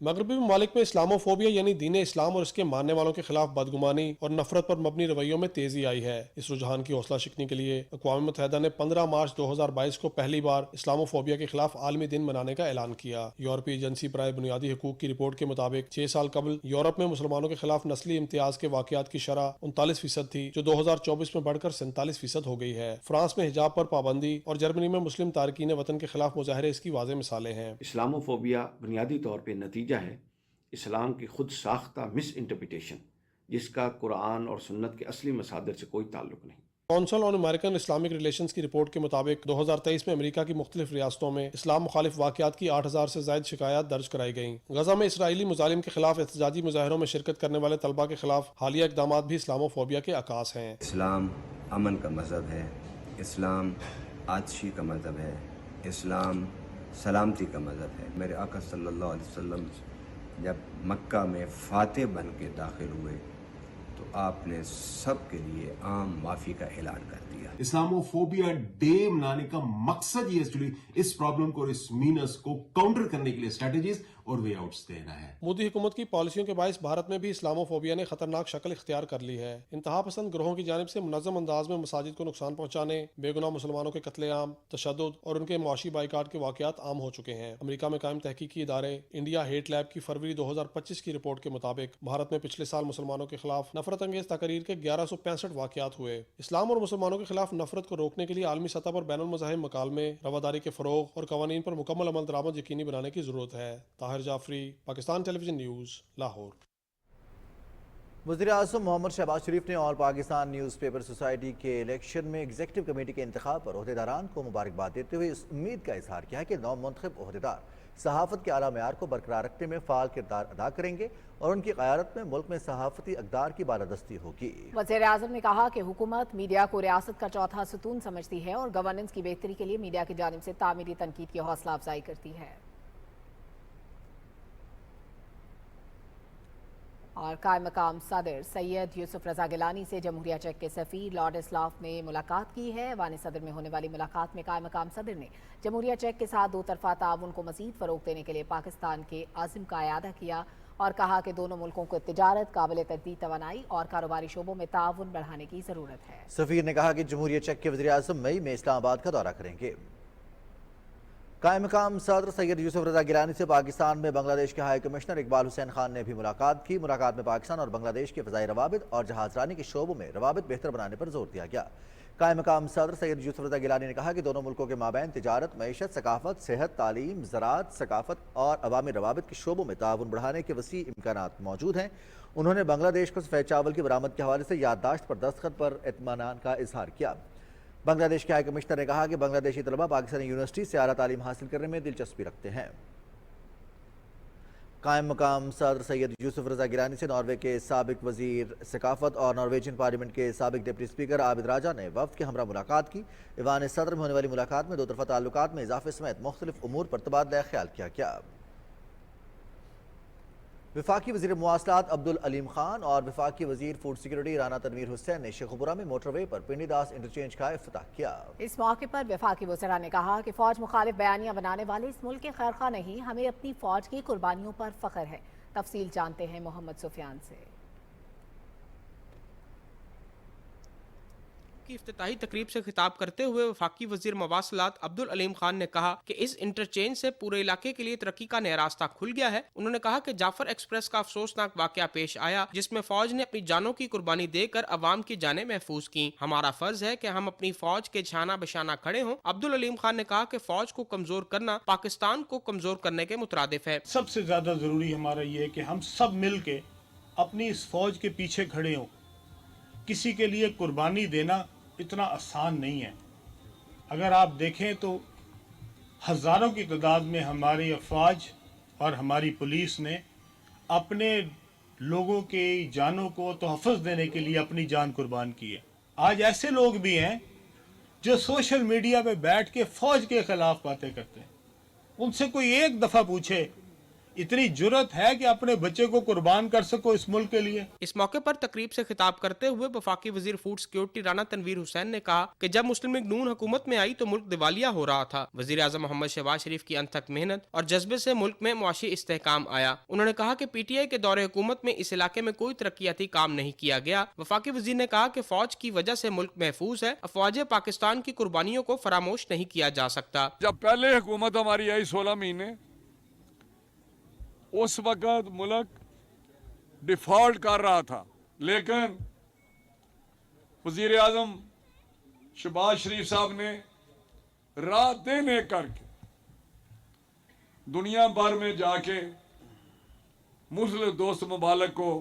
مغربی ممالک میں اسلاموفوبیا یعنی دین اسلام اور اس کے ماننے والوں کے خلاف بدگمانی اور نفرت پر مبنی رویوں میں تیزی آئی ہے۔ اس رجحان کی حوصلہ شکنی کے لیے اقوام متحدہ نے 15 مارچ 2022 کو پہلی بار اسلاموفوبیا کے خلاف عالمی دن منانے کا اعلان کیا۔ یورپی ایجنسی برائے بنیادی حقوق کی رپورٹ کے مطابق 6 سال قبل یورپ میں مسلمانوں کے خلاف نسلی امتیاز کے واقعات کی شرح 39% تھی، جو 2024 میں بڑھ کر 47% ہو گئی ہے۔ فرانس میں حجاب پر پابندی اور جرمنی میں مسلم تارکین وطن کے خلاف مظاہرے اس کی واضح مثالیں ہیں۔ اسلاموفوبیا بنیادی طور پہ نتیجہ ہے اسلام کی خود ساختہ مس انٹرپریٹیشن، جس کا قرآن اور سنت کے اصلی مصادر سے کوئی تعلق نہیں۔ کونسل آن امریکن اسلامک ریلیشنز کی رپورٹ کے مطابق 2023 میں امریکہ کی مختلف ریاستوں میں اسلام مخالف واقعات کی 8000 سے زائد شکایات درج کرائی گئیں۔ غزہ میں اسرائیلی مظالم کے خلاف احتجاجی مظاہروں میں شرکت کرنے والے طلبہ کے خلاف حالیہ اقدامات بھی اسلاموفوبیا کے عکاس ہیں۔ اسلام امن کا مذہب ہے، اسلام آتشی کا مذہب ہے، اسلام سلامتی کا مذہب ہے۔ میرے آقا صلی اللہ علیہ وسلم جب مکہ میں فاتح بن کے داخل ہوئے تو آپ نے سب کے لیے عام معافی کا اعلان کر دیا۔ اسلاموفوبیا ڈے منانے کا مقصد یہ ایکچولی اس پرابلم کو اور اس مینس کو کاؤنٹر کرنے کے لیے اسٹریٹجیز اور وے آؤٹس دینا ہے۔ مودی حکومت کی پالیسیوں کے باعث بھارت میں بھی اسلاموفوبیا نے خطرناک شکل اختیار کر لی ہے۔ انتہا پسند گروہوں کی جانب سے منظم انداز میں مساجد کو نقصان پہنچانے، بے گناہ مسلمانوں کے قتل عام، تشدد اور ان کے معاشی بائیکاٹ کے واقعات عام ہو چکے ہیں۔ امریکہ میں قائم تحقیقی ادارے انڈیا ہیٹ لیب کی فروری 2025 کی رپورٹ کے مطابق بھارت میں پچھلے سال مسلمانوں کے خلاف نفرت انگیز تقاریر کے 1165 واقعات ہوئے۔ اسلام اور مسلمانوں کے خلاف نفرت کو روکنے کے لیے عالمی سطح پر بین المذاہب مکالمے، رواداری کے فروغ اور قوانین پر مکمل عمل درآمد یقینی بنانے کی ضرورت ہے۔ Tahir Jafri, Pakistan television news, Lahore. وزیر اعظم محمد شہباز شریف نے آل پاکستان نیوز پیپر سوسائٹی کے الیکشن میں ایگزیکٹو کمیٹی کے انتخاب پر عہدیداران کو مبارکباد دیتے ہوئے اس امید کا اظہار کیا ہے کہ نو منتخب عہدیدار صحافت کے اعلیٰ معیار کو برقرار رکھنے میں فعال کردار ادا کریں گے اور ان کی قیادت میں ملک میں صحافتی اقدار کی بالادستی ہوگی۔ وزیر اعظم نے کہا کہ حکومت میڈیا کو ریاست کا چوتھا ستون سمجھتی ہے اور گورننس کی بہتری کے لیے میڈیا کی جانب سے تعمیری تنقید کی حوصلہ افزائی کرتی ہے۔ اور قائم مقام صدر سید یوسف رضا گیلانی سے جمہوریہ چیک کے سفیر لارڈ اسلاف نے ملاقات کی ہے۔ ایوان صدر میں ہونے والی ملاقات میں قائم مقام صدر نے جمہوریہ چیک کے ساتھ دو طرفہ تعاون کو مزید فروغ دینے کے لیے پاکستان کے عزم کا اعادہ کیا اور کہا کہ دونوں ملکوں کو تجارت، قابل تجدید توانائی اور کاروباری شعبوں میں تعاون بڑھانے کی ضرورت ہے۔ سفیر نے کہا کہ جمہوریہ چیک کے وزیر اعظم مئی میں اسلام آباد کا دورہ کریں گے۔ قائم مقام صدر سید یوسف رضا گیلانی سے پاکستان میں بنگلہ دیش کے ہائی کمشنر اقبال حسین خان نے بھی ملاقات کی۔ ملاقات میں پاکستان اور بنگلہ دیش کے فضائی روابط اور جہاز رانی کے شعبوں میں روابط بہتر بنانے پر زور دیا گیا۔ قائم مقام صدر سید یوسف رضا گیلانی نے کہا کہ دونوں ملکوں کے مابین تجارت، معیشت، ثقافت، صحت، تعلیم، زراعت، ثقافت اور عوامی روابط کے شعبوں میں تعاون بڑھانے کے وسیع امکانات موجود ہیں۔ انہوں نے بنگلہ دیش کو سفید چاول کی برآمد کے حوالے سے یادداشت پر دستخط پر اطمینان کا اظہار کیا۔ بنگلہ دیش کے ہائی کمشنر نے کہا کہ بنگلہ دیشی طلبہ پاکستانی یونیورسٹی سے اعلیٰ تعلیم حاصل کرنے میں دلچسپی رکھتے ہیں۔ قائم مقام صدر سید یوسف رضا گیلانی سے ناروے کے سابق وزیر ثقافت اور نارویجین پارلیمنٹ کے سابق ڈپٹی اسپیکر عابد راجہ نے وفد کے ہمراہ ملاقات کی۔ ایوان صدر میں ہونے والی ملاقات میں دو طرفہ تعلقات میں اضافے سمیت مختلف امور پر تبادلہ خیال کیا گیا۔ وفاقی وزیر مواصلات عبدالعلیم خان اور وفاقی وزیر فوڈ سیکورٹی رانا تنویر حسین نے شیخوپورہ میں موٹر وے پر پنڈی داس انٹرچینج کا افتتاح کیا۔ اس موقع پر وفاقی وزراء نے کہا کہ فوج مخالف بیانیاں بنانے والے اس ملک کے خیرخواہ نہیں، ہمیں اپنی فوج کی قربانیوں پر فخر ہے۔ تفصیل جانتے ہیں محمد سفیان سے۔ کی افتتاحی تقریب سے خطاب کرتے ہوئے وفاقی وزیر مواصلات عبدالعلیم خان نے کہا کہ اس انٹرچینج سے پورے علاقے کے لیے ترقی کا نیا راستہ کھل گیا ہے۔ انہوں نے کہا کہ جعفر ایکسپریس کا افسوسناک واقعہ پیش آیا جس میں فوج نے اپنی جانوں کی قربانی دے کر عوام کی جانیں محفوظ کی۔ ہمارا فرض ہے کہ ہم اپنی فوج کے شانہ بشانہ کھڑے ہوں۔ عبدالعلیم خان نے کہا کہ فوج کو کمزور کرنا پاکستان کو کمزور کرنے کے مترادف ہے۔ سب سے زیادہ ضروری ہمارا یہ ہے کہ ہم سب مل کے اپنی اس فوج کے پیچھے کھڑے ہوں۔ کسی کے لیے قربانی دینا اتنا آسان نہیں ہے۔ اگر آپ دیکھیں تو ہزاروں کی تعداد میں ہماری افواج اور ہماری پولیس نے اپنے لوگوں کے جانوں کو تحفظ دینے کے لیے اپنی جان قربان کی ہے۔ آج ایسے لوگ بھی ہیں جو سوشل میڈیا پہ بیٹھ کے فوج کے خلاف باتیں کرتے ہیں۔ ان سے کوئی ایک دفعہ پوچھے इतनी जुर्रत है कि अपने बच्चे को कुर्बान कर सको इस मुल्क के लिए। इस मौके पर तकरीब से खिताब करते हुए वफाकी वजीर फूड सिक्योरिटी राना तनवीर हुसैन ने कहा कि जब मुस्लिम लीग नून हुकूमत में आई तो मुल्क दिवालिया हो रहा था। वजीर आजम मोहम्मद शहबाज शरीफ की अनथक मेहनत और जज्बे से मुल्क में मुआशी इस्तेहकाम आया। उन्होंने कहा कि PTI के दौरे हुकूमत में इस इलाके में कोई तरक्याती काम नहीं किया गया। वफाकी वजीर ने कहा कि फौज की वजह से मुल्क महफूज है। अफवाज पाकिस्तान की कुर्बानियों को फरामोश नहीं किया जा सकता। जब पहले हुकूमत हमारी आई 16 महीने, उस वक्त मुल्क डिफॉल्ट कर रहा था, लेकिन वजीर आजम शहबाज शरीफ साहब ने रात दिन एक करके दुनिया भर में जाके मुस्लिम दोस्त मुबालक को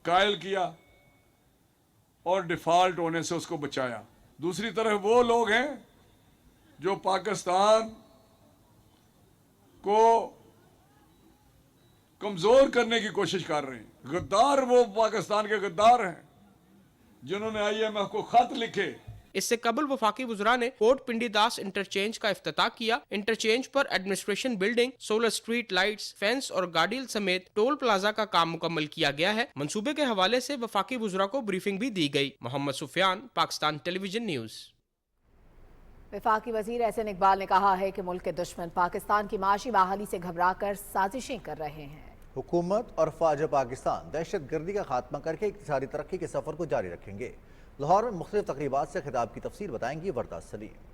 कायल किया और डिफॉल्ट होने से उसको बचाया। दूसरी तरफ वो लोग हैं जो पाकिस्तान को कमजोर करने की कोशिश कर रहे हैं। गद्दार वो पाकिस्तान के गद्दार हैं जिन्होंने IMF को खत लिखे। इससे कबल वफाकी वज़रा ने कोट पिंडी दास इंटरचेंज का इफ्तिताह किया। इंटरचेंज पर administration building, solar street lights, fence और गाड़िल समेत टोल प्लाजा का काम मुकम्मल किया गया है। मंसूबे के हवाले से वफाकी वज़रा को ब्रीफिंग भी दी गई। Mohammad Sufiyan, Pakistan television news. वफाकी वजीर एहसन इकबाल ने कहा है कि मुल्क के दुश्मन पाकिस्तान की माशी बहाली से घबराकर साजिशें कर रहे हैं। हुकूमत और फ़ौज पाकिस्तान दहशत गर्दी का खात्मा करके इक़्तिसादी तरक्की के सफ़र को जारी रखेंगे। लाहौर में मुख्तलिफ तकरीबात से खिताब की तफसीर बताएंगी वर्दा सलीम।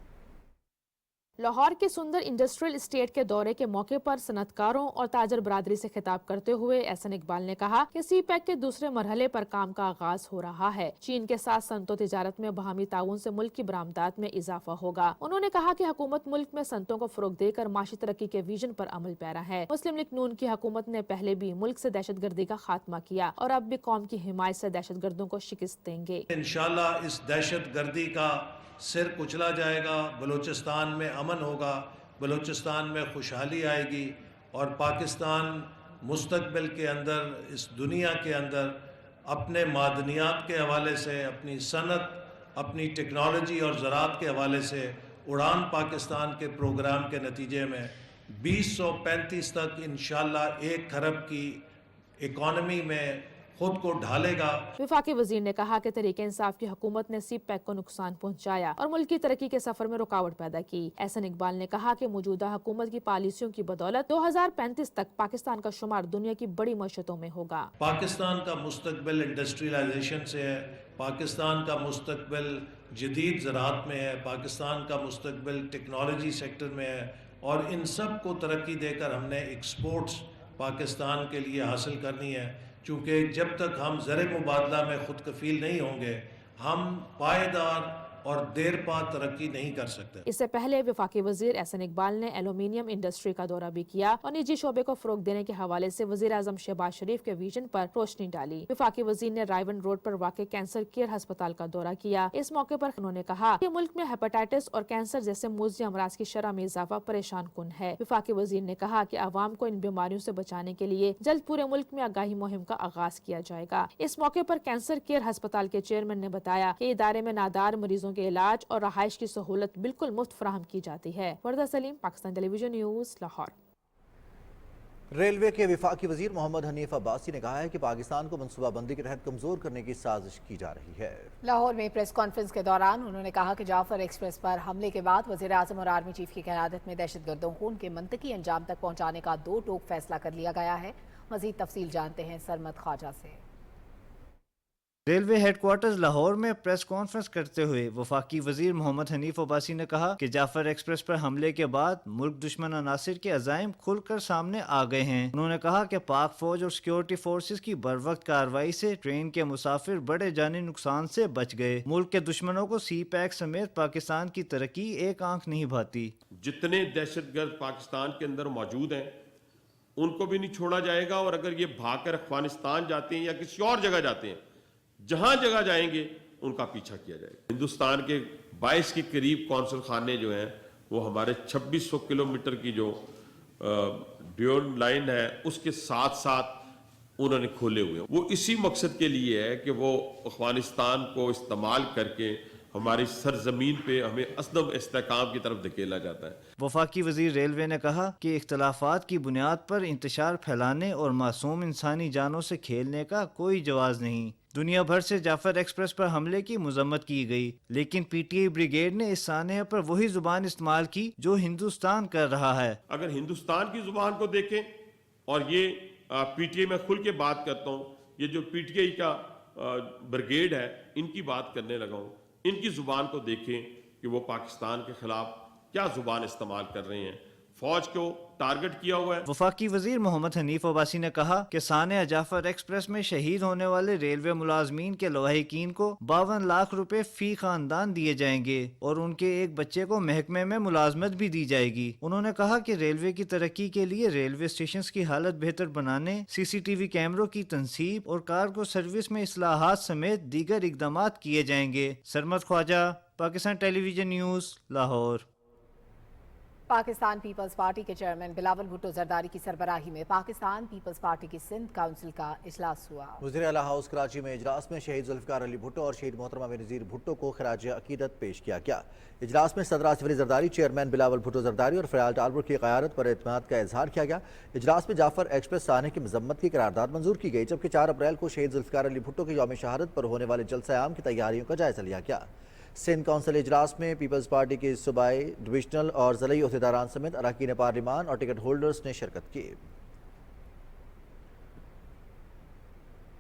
लाहौर के सुंदर इंडस्ट्रियल इस्टेट के दौरे के मौके पर सनतकारों और ताजर बरादरी से खिताब करते हुए एहसन इकबाल ने कहा कि CPEC के दूसरे मरहले पर काम का आगाज हो रहा है। चीन के साथ सनतो तिजारत में बाहमी ताउन से मुल्क की बरामदात में इजाफा होगा। उन्होंने कहा कि हुकूमत मुल्क में सनतों को फरोग देकर माशी तरक्की के विजन पर अमल पैरा है। मुस्लिम लीग नून की हुकूमत ने पहले भी मुल्क से दहशत गर्दी का खात्मा किया और अब भी कौम की हिमायत से दहशत गर्दों को शिकस्त देंगे। इंशाल्लाह इस दहशत गर्दी का सिर कुचला जाएगा, बलूचिस्तान में अमन होगा, बलूचिस्तान में खुशहाली आएगी और पाकिस्तान मुस्तकबिल के अंदर इस दुनिया के अंदर अपने मादनियात के हवाले से, अपनी सनत, अपनी टेक्नोलॉजी और ज़राअत के हवाले से उड़ान पाकिस्तान के प्रोग्राम के नतीजे में 2035 तक इंशाल्लाह 1 खरब की इकॉनमी में खुद को ढालेगा। वफाकी वजीर ने कहा कि तहरीक इंसाफ की हुकूमत ने CPEC को नुकसान पहुंचाया और मुल्क की तरक्की के सफर में रुकावट पैदा की। एहसन इकबाल ने कहा कि मौजूदा हुकूमत की पॉलिसियों की बदौलत 2035 तक पाकिस्तान का शुमार दुनिया की बड़ी मशतों में होगा। पाकिस्तान का मुस्तकबिल इंडस्ट्रियलाइजेशन से है, पाकिस्तान का मुस्तकबिल जदीद ज़राअत में है, पाकिस्तान का मुस्तकबिल टेक्नोलॉजी सेक्टर में है और इन सब को तरक्की देकर हमने एक्सपोर्ट्स पाकिस्तान के लिए हासिल करनी है। चूँकि जब तक हम ज़र मुबादला में खुद कफील नहीं होंगे, हम पायदार और देरपा तरक्की नहीं कर सकते। इससे पहले वफाकी वजीर एहसन इकबाल ने एल्यूमिनियम इंडस्ट्री का दौरा भी किया और निजी शोबे को फरोग देने के हवाले से वजीर आजम शहबाज शरीफ के विजन पर रोशनी डाली। वफाकी वजीर ने रायवन रोड पर वाक़ कैंसर केयर अस्पताल का दौरा किया। इस मौके पर उन्होंने कहा कि मुल्क में हेपेटाइटिस और कैंसर जैसे मोज़ी अमराज की शरह में इजाफा परेशान कुन है। वफाकी वजीर ने कहा कि आवाम को इन बीमारियों से बचाने के लिए जल्द पूरे मुल्क में आगाही मुहिम का आगाज किया जाएगा। इस मौके पर कैंसर केयर अस्पताल के चेयरमैन ने बताया कि इदारे में नादार मरीजों के इलाज और रहाइश की सहूलत बिल्कुल मुफ्त फराहम की जाती है। Warda Saleem, Pakistan television news, Lahore. Railway के वफाकी वजीर मोहम्मद हनीफ अब्बासी ने कहा है कि पाकिस्तान को मनसूबाबंदी के तहत कमजोर करने की साजिश की जा रही है। लाहौर में प्रेस कॉन्फ्रेंस के दौरान उन्होंने कहा कि जाफर एक्सप्रेस पर हमले के बाद वजीर आजम और आर्मी चीफ की क़यादत में दहशतगर्दों को उनके मंतकी अंजाम तक पहुँचाने का 2 टोक फैसला कर लिया गया है। मजीद तफसील जानते हैं सरमद ख्वाजा से। रेलवे हेडक्वार्टर्स लाहौर में प्रेस कॉन्फ्रेंस करते हुए वफाकी वजीर मोहम्मद हनीफ अब्बासी ने कहा कि जाफर एक्सप्रेस पर हमले के बाद मुल्क दुश्मन अनासिर के अज़ाइम खुलकर सामने आ गए हैं। उन्होंने कहा कि पाक फौज और सिक्योरिटी फोर्सेस की बरवक्त कार्रवाई से ट्रेन के मुसाफिर बड़े जानी नुकसान से बच गए। मुल्क के दुश्मनों को CPEC समेत पाकिस्तान की तरक्की एक आंख नहीं भाती। जितने दहशतगर्द पाकिस्तान के अंदर मौजूद हैं उनको भी नहीं छोड़ा जाएगा और अगर ये भाग कर अफगानिस्तान जाते हैं या किसी और जगह जाते हैं, जहां जगह जाएंगे उनका पीछा किया जाएगा। हिंदुस्तान के 22 के करीब कौंसल खाने जो हैं वो हमारे 2600 किलोमीटर की जो ड्यूल लाइन है उसके साथ साथ उन्होंने खोले हुए हैं। वो इसी मकसद के लिए है कि वो अफगानिस्तान को इस्तेमाल करके हमारी सरजमीन पे हमें असदम इस्तेहकाम की तरफ धकेला जाता है। वफाकी वजीर रेलवे ने कहा कि इख्तलाफात की बुनियाद पर इंतशार फैलाने और मासूम इंसानी जानों से खेलने का कोई जवाज नहीं। दुनिया भर से जाफर एक्सप्रेस पर हमले की मजम्मत की गई, लेकिन पीटीआई ब्रिगेड ने इस सानहे पर वही जुबान इस्तेमाल की जो हिंदुस्तान कर रहा है। अगर हिंदुस्तान की जुबान को देखें, और ये पीटीआई में खुल के बात करता हूँ, ये जो पीटीआई का ब्रिगेड है इनकी बात करने लगा हूँ, इनकी जुबान को देखें कि वो पाकिस्तान के खिलाफ क्या जुबान इस्तेमाल कर रहे हैं। फौज को टारगेट किया हुआ है। वफाकी वजीर मोहम्मद हनीफ अब्बासी ने कहा कि साने जाफर एक्सप्रेस में शहीद होने वाले रेलवे मुलाजमीन के लवाहिकीन को 52 लाख रुपए फी खानदान दिए जाएंगे और उनके एक बच्चे को महकमे में मुलाजमत भी दी जाएगी। उन्होंने कहा कि रेलवे की तरक्की के लिए रेलवे स्टेशन की हालत बेहतर बनाने, CCTV कैमरों की तनसीब और कार्गो सर्विस में इस्लाहात समेत दीगर इकदाम किए जाएंगे। Sarmad Khawaja, Pakistan television news, Lahore. Pakistan peoples party के चेयरमैन बिलावल भुट्टो जरदारी की सरबराही में पाकिस्तान पीपल्स पार्टी की सिंध काउंसिल का इजलास हुआ। वज़ीर आला हाउस कराची में इजलास में शहीद जुल्फ़िकार अली भुट्टो और शहीद मोहतरमा बेनज़ीर भुट्टो को खराज अकीदत पेश किया गया। इजलास में सदर आसिफ अली जरदारी, चेयरमैन बिलावल भुट्टो जरदारी और फ़याल टालपुर की क़यादत पर एतमाद का इजहार किया गया। इजलास में जाफर एक्सप्रेस साने की मजम्मत की करारदाद मंजूर की गई, जबकि 4 अप्रैल को शहीद जुल्फ़िकार अली भुट्टो के यौम शहादत पर होने वाले जलसा आम की तैयारियों का जायजा लिया गया। सिंध काउंसिल इजलास में पीपल्स पार्टी के सूबाई, डिविजनल और ज़िलाई ओहदेदारान समेत अरकान पार्लिमान और टिकट होल्डर्स ने शिरकत की।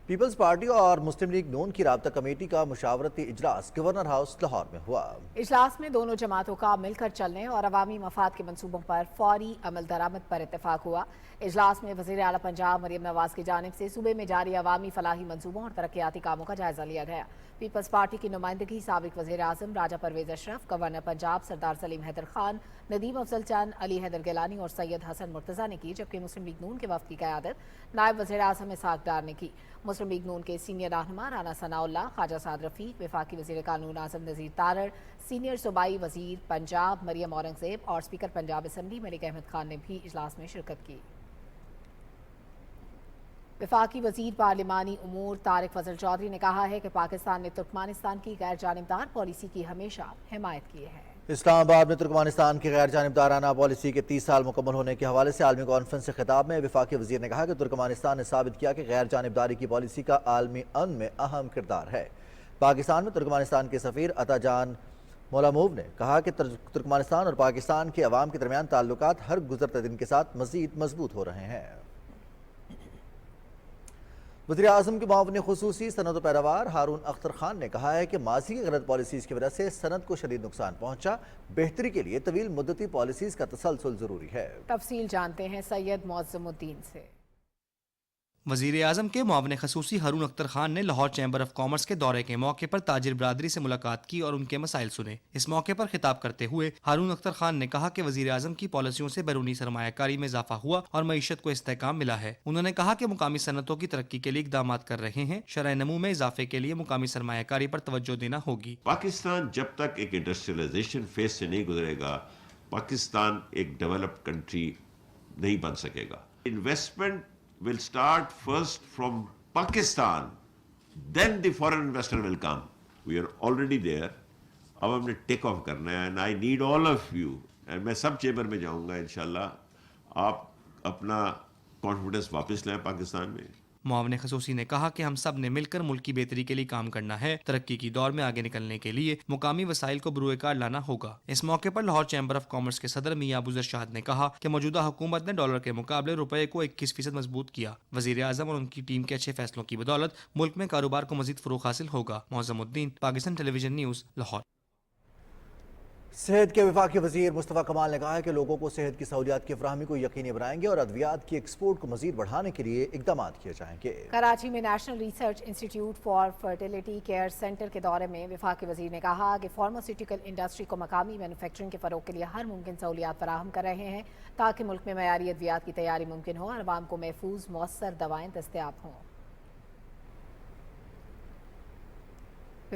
पीपल्स पार्टी और मुस्लिम लीग नून की राब्ता कमेटी का मुशावरती इजलास गवर्नर हाउस लाहौर में हुआ। इजलास में दोनों जमातों का मिलकर चलने और अवामी मफाद के मनसूबों पर फौरी अमल दरामद पर इत्तेफाक हुआ। इजलास में वज़ीर आला पंजाब मरियम नवाज की जानिब से सूबे में जारी अवामी फलाही मंसूबों और तरक्याती कामों का जायजा लिया गया। पीपल्स पार्टी की नुमाइंदगी साबिक वज़ीर आज़म राजा परवेज अशरफ, गवर्नर पंजाब सरदार सलीम हैदर खान, नदीम अफजल चंद, अली हैदर गिलानी और सैयद हसन मुर्तज़ा ने की, जबकि मुस्लिम लीग नून के वफ़द की क़यादत नायब वज़ीर आज़म इसहाक डार ने की। मुस्लिम लीग नून के सीनियर रहनुमा राना सनाउल्लाह, ख्वाजा साद रफ़ीक, वफाकी वज़ीर कानून आज़म नज़ीर तारड़, सीनियर सूबाई वज़ीर पंजाब मरियम औरंगज़ेब और स्पीकर पंजाब असम्बली मलिक अहमद खान ने भी इजलास में शिरकत की। वफाकी वज़ीर पार्लिमानी उमूर तारिक फजल चौधरी ने कहा है कि पाकिस्तान ने तुर्कमानिस्तान की गैर जानिबदार पॉलिसी की हमेशा हिमायत की है। इस्लामाबाद में तुर्कमानिस्तान की गैर जानिबदाराना पॉलिसी के 30 साल मुकम्मल होने के हवाले से आलमी कॉन्फ्रेंस से खिताब में वफाकी वज़ीर ने कहा कि तुर्कमानिस्तान ने साबित किया कि गैर जानिबदारी की पॉलिसी का आलमी अमन में अहम किरदार है। पाकिस्तान में तुर्कमानिस्तान के सफ़ीर अताजान मोलामोव ने कहा कि तुर्कमानिस्तान और पाकिस्तान के अवाम के दरमियान ताल्लुकात हर गुज़रते दिन के साथ मज़ीद मजबूत हो रहे हैं। वज़ीर आज़म के मुआविन ख़ुसूसी सनद पैदावार हारून अख्तर खान ने कहा है कि माजी की गलत पॉलिसीज़ की वजह से सनद को शदीद नुकसान पहुंचा। बेहतरी के लिए तवील मुद्दती पॉलिसीज़ का तसलसल ज़रूरी है। तफसील जानते हैं सैयद मौज़मुद्दीन से। वज़ीर आज़म के मुआविन ख़ुसूसी हारून अख्तर खान ने लाहौर चैम्बर ऑफ कॉमर्स के दौरे के मौके पर ताजिर बरादरी से मुलाकात की और उनके मसाइल सुने। इस मौके पर खिताब करते हुए हारून अख्तर खान ने कहा कि वज़ीर आज़म की पॉलिसियों से बैरूनी सरमायाकारी में इजाफा हुआ और मईशत को इस्तेहकाम मिला है। उन्होंने कहा कि मुकामी सनतों की तरक्की के लिए इक़दाम कर रहे हैं। शरह नमू में इजाफे के लिए मुकामी सरमायाकारी पर तवज्जो देना होगी। पाकिस्तान जब तक एक इंडस्ट्रियलाइजेशन फेज से नहीं गुजरेगा, पाकिस्तान एक डेवलप्ड कंट्री नहीं बन सकेगा। Investment will start first from Pakistan, then the foreign investor will come. We are already there. अब हमने टेक ऑफ करना है and I need all of you. and मैं सब चेंबर में जाऊंगा इंशाल्लाह। आप अपना कॉन्फिडेंस वापस लाएं पाकिस्तान में। मुआविन ख़ुसूसी ने कहा कि हम सब ने मिलकर मुल्क की बेहतरी के लिए काम करना है। तरक्की की दौर में आगे निकलने के लिए मुकामी वसाइल को बरूए कार लाना होगा। इस मौके पर लाहौर चैम्बर ऑफ कॉमर्स के सदर मियां अबू इरशाद ने कहा कि मौजूदा हुकूमत ने डॉलर के मुकाबले रुपए को 21% मजबूत किया। वज़ीर आज़म और उनकी टीम के अच्छे फैसलों की बदौलत मुल्क में कारोबार को मजीद फरोग हासिल होगा। मौज़मुद्दीन, पाकिस्तान टेलीविजन न्यूज़, लाहौर। सेहत के वफाकी वज़ीर मुस्तफ़ा कमाल ने कहा है कि लोगों को सेहत की सहूलियात की फराहमी को यकीनी बनाएंगे और अद्वियात की एक्सपोर्ट को मजीद बढ़ाने के लिए इकदाम किए जाएंगे। कराची में national research institute for fertility care centre के दौरे में वफाकी वज़ीर ने कहा कि फार्मास्यूटिकल इंडस्ट्री को मकामी मैन्युफैक्चरिंग के फ़रोग के लिए हर मुमकिन सहूलियात फराहम कर रहे हैं ताकि मुल्क में मयारी अद्वियात की तैयारी मुमकिन हो और अवाम को महफूज मौसर दवाएँ दस्तयाब हों।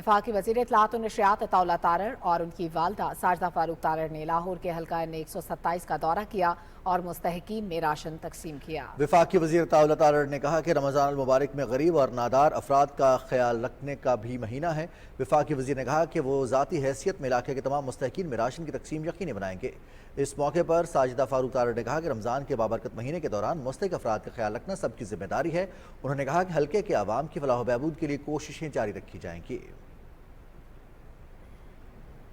वफाकी वज़ीर इत्तलात और नशरियात अताउल्लाह तारड़ और उनकी वालदा साजिदा फारूक तारड़ ने लाहौर के हल्का N 127 का दौरा किया और मुस्तहकीन में राशन तकसीम किया। वफाकी वज़ीर अताउल्लाह तारड़ ने कहा कि रमज़ान मुबारक में गरीब और नादार अफराद का ख्याल रखने का भी महीना है। वफाकी वज़ीर ने कहा कि वो ज़ाती हैसियत में इलाके के तमाम मुस्तहकीन में राशन की तकसीम यकीनी बनाएंगे। इस मौके पर साजिदा फारूक तारड़ ने कहा कि रमज़ान के बाबरकत महीने के दौरान मुस्तहिक अफराद का ख्याल रखना सबकी जिम्मेदारी है। उन्होंने कहा कि हल्के के आवाम की फलाह बहबूद के लिए कोशिशें जारी रखी जाएंगी।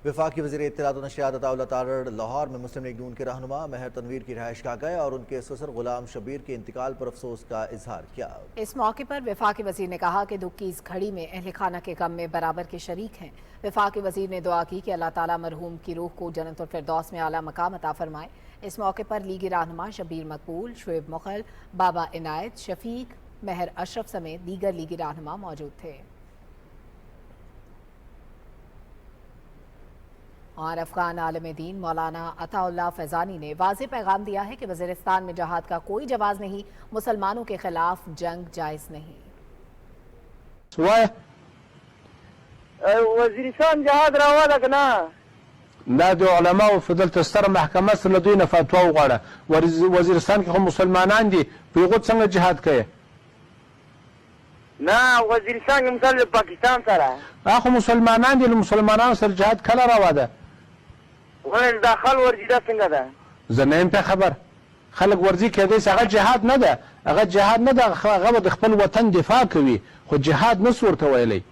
वफाकी वज़ीर इत्तलात और नशरियात अताउल्लाह तारड़ लाहौर में मुस्लिम लीग नून के रहनुमा महर तनवीर की रिहाइश गाह गए और उनके ससुर गुलाम शबीर के इंतकाल पर अफसोस का इजहार किया। इस मौके पर वफाकी वज़ीर ने कहा कि दुख की इस घड़ी में अहले खाना के गम में बराबर के शरीक हैं। वफाकी वज़ीर ने दुआ की कि अल्लाह ताला मरहूम की रूह को जन्नत और फिरदौस में आला मकाम अता फरमाए। इस मौके पर लीगी रहनुमा शबीर मकबूल, शुएब मुखल, बाबा इनायत, शफीक, महर अशरफ समेत दीगर लीगी रहनुमा मौजूद थे। और अफगान आलम दीन मौलाना अताउल्लाह फैजानी ने वाज़ेह पैगाम दिया है कि वज़ीरिस्तान में जहाद का कोई जवाज़ नहीं, मुसलमानों के खिलाफ जंग जायज़ नहीं। वज़ीरिस्तान जहाद रवा लगना دا د علماو فضلت ستر محکمه سره دوی نه فتوا وغواړه وزیرستان کې هم مسلمانان دي په یغو څنګه جهاد کوي نه وزیرستان کې مثال پاکستان سره اخو مسلمانان دي مسلمانانو سره جهاد کله روا ده ول داخل ورجیده څنګه ده زه نه یم په خبر خلک ورزي کېدای هغه جهاد نه ده هغه جهاد نه ده هغه د خپل وطن دفاع کوي خو جهاد نه ورته ویلی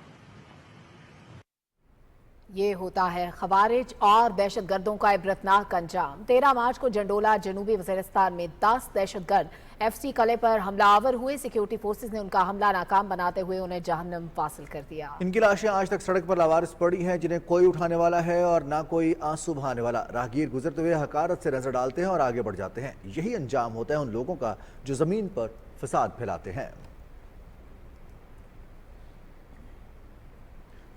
ये होता है खवारिज और दहशतगर्दों का इबरतनाक अंजाम। 13 मार्च को जंडोला जनूबी वज़ीरिस्तान में 10 दहशतगर्द FC कले पर हमलावर हुए। सिक्योरिटी फोर्सेस ने उनका हमला नाकाम बनाते हुए उन्हें जहन्नम फासिल कर दिया। इनकी लाशें आज तक सड़क पर लावारिस पड़ी हैं, जिन्हें कोई उठाने वाला है और ना कोई आंसू बहाने वाला। राहगीर गुजरते हुए हकारत से नजर डालते हैं और आगे बढ़ जाते हैं। यही अंजाम होता है उन लोगों का जो जमीन पर फसाद फैलाते हैं।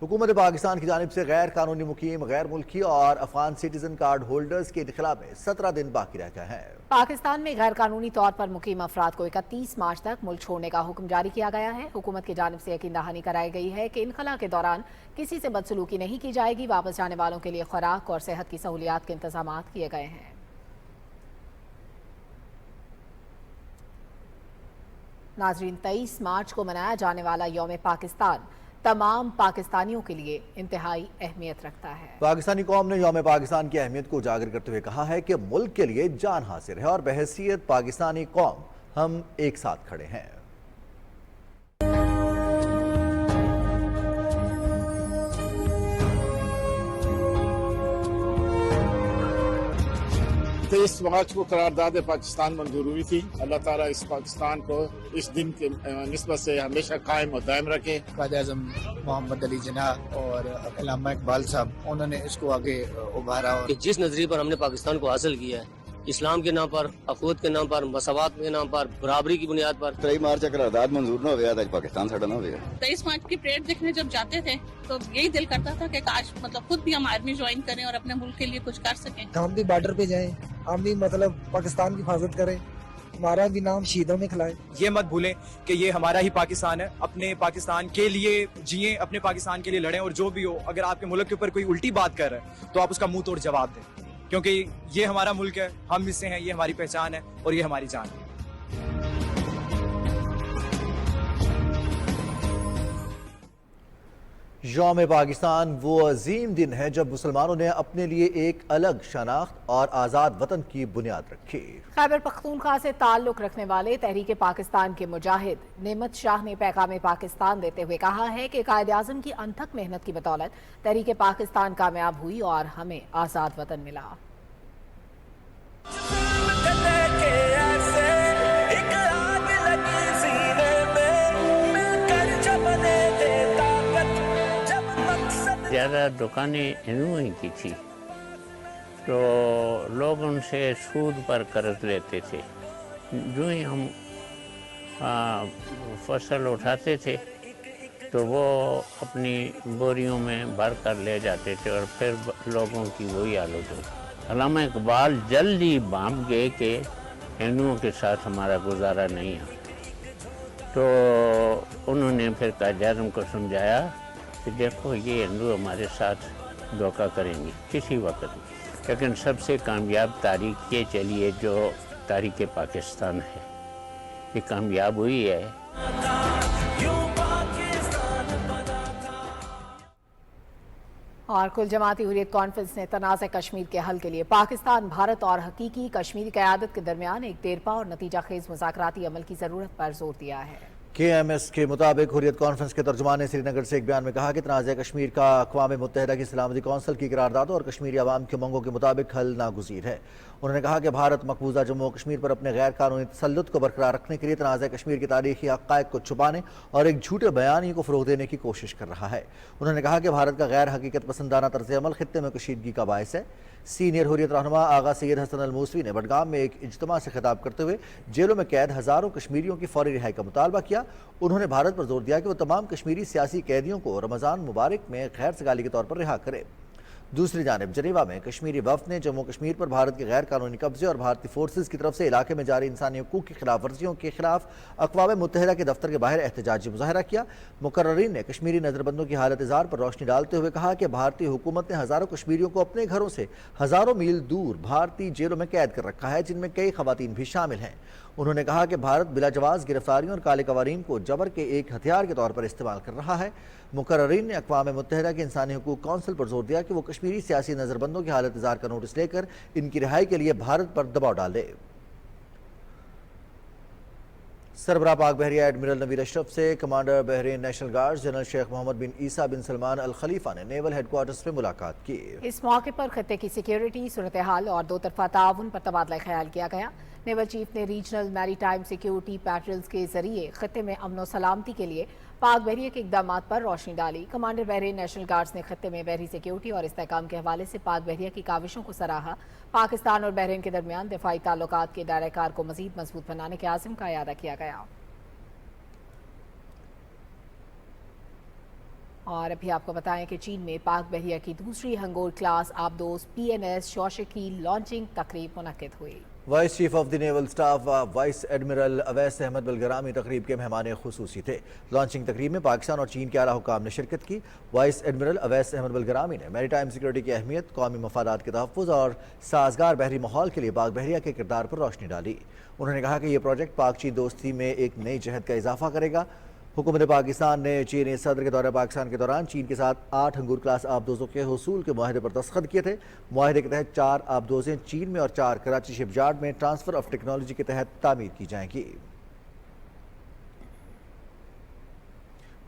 हुकूमत पाकिस्तान की जानिब से गैर कानूनी मुकीम, गैर मुल्की और अफगान सिटीजन कार्ड होल्डर्स के इनखला में 17 दिन बाकी रह गए हैं। पाकिस्तान में गैर कानूनी तौर पर मुकीम अफराद को 31 मार्च तक मुल्क छोड़ने का हुक्म जारी किया गया है। हुकूमत की जानिब से यकीन दहानी कराई गई है कि इनखला के दौरान किसी से बदसलूकी नहीं की जाएगी। वापस जाने वालों के लिए खुराक और सेहत की सहूलियात के इंतजाम किए गए हैं। नाजरीन, 23 मार्च को मनाया जाने वाला यौम पाकिस्तान तमाम पाकिस्तानियों के लिए इंतहाई अहमियत रखता है। पाकिस्तानी कौम ने यौम पाकिस्तान की अहमियत को उजागर करते हुए कहा है कि मुल्क के लिए जान हासिल है और बहैसियत पाकिस्तानी कौम हम एक साथ खड़े हैं। 23 मार्च को करारदाद पाकिस्तान मंजूर हुई थी। अल्लाह ताला इस पाकिस्तान को इस दिन के निस्बत से हमेशा कायम और दायम रखे। कायद-ए-आज़म मोहम्मद अली जिन्नाह और अल्लामा इकबाल साहब, उन्होंने इसको आगे उभारा और जिस नजरिए पर हमने पाकिस्तान को हासिल किया है, इस्लाम के नाम पर, अखवत के नाम पर, मसावत के नाम पर, बराबरी की बुनियाद पर। 23 मार्च का करारदाद मंजूर न हो गया, आज पाकिस्तान साड़ा न हो गया। 23 मार्च की परेड देखने जब जाते थे तो यही दिल करता था कि काश खुद भी हम आर्मी ज्वाइन करें और अपने मुल्क के लिए कुछ कर सकें। हम भी बॉर्डर पे जाएं, हम भी पाकिस्तान की हिफाजत करें, हमारा भी नाम शहीदों में खिलाए। ये मत भूलें कि ये हमारा ही पाकिस्तान है। अपने पाकिस्तान के लिए जिए, अपने पाकिस्तान के लिए लड़ें और जो भी हो, अगर आपके मुल्क के ऊपर कोई उल्टी बात कर रहा है तो आप उसका मुंह तोड़ जवाब दें, क्योंकि ये हमारा मुल्क है, हम इससे हैं, ये हमारी पहचान है और ये हमारी जान है। यौम पाकिस्तान वो अजीम दिन है जब मुसलमानों ने अपने लिए एक अलग शनाख्त और आज़ाद वतन की बुनियाद रखी। खैबर पख्तूनख्वा से ताल्लुक रखने वाले तहरीक पाकिस्तान के मुजाहिद नेमत शाह ने पैगाम पाकिस्तान देते हुए कहा है कि कायद-ए-आज़म की अनथक मेहनत की बदौलत तहरीक पाकिस्तान कामयाब हुई और हमें आज़ाद वतन मिला। ज़्यादा दुकानें हिंदुओं की थी तो लोग उनसे सूद पर कर्ज लेते थे। जो ही हम फसल उठाते थे तो वो अपनी बोरियों में भर कर ले जाते थे और फिर लोगों की वही हालत होती। अल्लामा इकबाल जल्दी भांप गए कि हिंदुओं के साथ हमारा गुजारा नहीं है, तो उन्होंने फिर कायद-ए-आज़म को समझाया कि देखो ये हिंदू हमारे साथ धोखा करेंगे किसी वक्त भी। लेकिन सबसे कामयाब तारीख ये चली है जो तारीख पाकिस्तान है, ये कामयाब हुई है। और कुल जमाती हुर्रियत कॉन्फ्रेंस ने तनाज़ कश्मीर के हल के लिए पाकिस्तान, भारत और हकीकी कश्मीरी क़यादत के दरमियान एक देरपा और नतीजा खेज मुज़ाकराती अमल की ज़रूरत पर जोर दिया है। KMS के मुताबिक हुर्रियत कॉन्फ्रेंस के तर्जुमान ने श्रीनगर से एक बयान में कहा कि तनाज़ कश्मीर का अक़वाम मुत्तहिदा की सलामती कौंसिल की करारदादों और कश्मीरी अवाम की उमंगों के मुताबिक हल नागुज़ीर है। उन्होंने कहा कि भारत मकबूजा जम्मू और कश्मीर पर अपने गैर कानूनी तसल्लुत को बरकरार रखने के लिए तनाज़ कश्मीर की तारीखी हक़ाइक़ को छुपाने और एक झूठे बयानी को फ़रोग़ देने की कोशिश कर रहा है। उन्होंने कहा कि भारत का गैर हकीकत पसंदाना तर्ज़ अमल खित्ते में कशीदगी का बायस है। सीनियर हुर्रियत रहनुमा आगा सैयद हसन अल मूसवी ने बडगाम में एक इज्तिमा से खिताब करते हुए जेलों में कैद हज़ारों कश्मीरियों की फौरी रिहाई का मुतालबा किया। उन्होंने भारत पर जोर दिया कि वो तमाम कश्मीरी सियासी कैदियों को रमज़ान मुबारक में गैर सगाली के तौर पर रिहा करे। दूसरी जानिब जनेवा में कश्मीरी वफ़द ने जम्मू कश्मीर पर भारत के गैर कानूनी कब्जे और भारतीय फोर्सेज की तरफ से इलाके में जारी इंसानी हकूक़ की खिलाफ वर्जियों के खिलाफ अक़वाम मुत्तहिदा के दफ्तर के बाहर एहतजाजी मुज़ाहरा किया। मुकर्ररीन ने कश्मीरी नज़रबंदों की हालत इज़हार पर रोशनी डालते हुए कहा कि भारतीय हुकूमत ने हज़ारों कश्मीरियों को अपने घरों से हज़ारों मील दूर भारतीय जेलों में कैद कर रखा है, जिनमें कई ख़वातीन भी शामिल हैं। उन्होंने कहा कि भारत बिलाजवाज़ गिरफ्तारियों और काले कवारीन को जबर के एक हथियार के तौर पर इस्तेमाल कर रहा है। मुकर्ररीन ने अक़वाम मुत्तहिदा की इंसानी हकूक़ कौंसिल पर जोर दिया कि वो कश्मीरी सियासी नज़रबंदों की हालत इज़हार का नोटिस लेकर इनकी रिहाई के लिए भारत पर दबाव डाले। सरबराह पाक बहरिया एडमिरल नवीर अशरफ से commander Bahrain national guard general Sheikh Mohammed bin Isa bin Salman al Khalifa ने नेवल हेडक्वार्टर्स में मुलाकात की। इस मौके पर खत्ते की सिक्योरिटी, सूरत हाल और दो तरफा ताउन पर तबादला ख्याल किया गया। नेवल चीफ ने रीजनल मैरीटाइम सिक्योरिटी पैट्रोल्स के जरिए खत्ते में अमन व सलामती के लिए पाक बहरिया के इकदाम पर रोशनी डाली। कमांडर बहरीन नेशनल गार्ड्स ने खत्ते में बहरी सिक्योरिटी और इस्तेहकाम के हवाले से पाक बहरिया की काविशों को सराहा। पाकिस्तान और बहरीन के दरमियान दिफाई ताल्लुकात के दायरा कार को मजीद मजबूत बनाने के आज़म का इयादा किया गया। और अभी आपको बताएं कि चीन में पाक बहरिया की दूसरी हंगोर क्लास आबदोज PNS शौशे की लॉन्चिंग तकरीब मुनक्किद हुई। Vice chief of the naval staff vice admiral Owais Ahmed Bilgrami तकरीब के मेहमान खुसूसी थे। लॉन्चिंग तकरीब में पाकिस्तान और चीन के आला हुकाम ने शिरकत की। वाइस एडमिरल अवैस अहमद बलगरामी ने मैरीटाइम सिक्योरिटी की अहमियत, कौमी मफादात के तहफ़्फ़ुज़ और साजगार बहरी माहौल के लिए पाक बहरिया के किरदार पर रोशनी डाली। उन्होंने कहा कि यह प्रोजेक्ट पाक चीन दोस्ती में एक नई जहद का इजाफा करेगा। हुकूमत पाकिस्तान ने चीनी सदर के दौरे पाकिस्तान के दौरान चीन के साथ 8 हंगूर क्लास आबदोज़ों के हुसूल के मुआहदे पर दस्तखत किए थे। मुआहदे के तहत 4 आबदोज़ें चीन में और 4 कराची शिपयार्ड में ट्रांसफ़र ऑफ टेक्नोलॉजी के तहत तामीर की जाएंगी।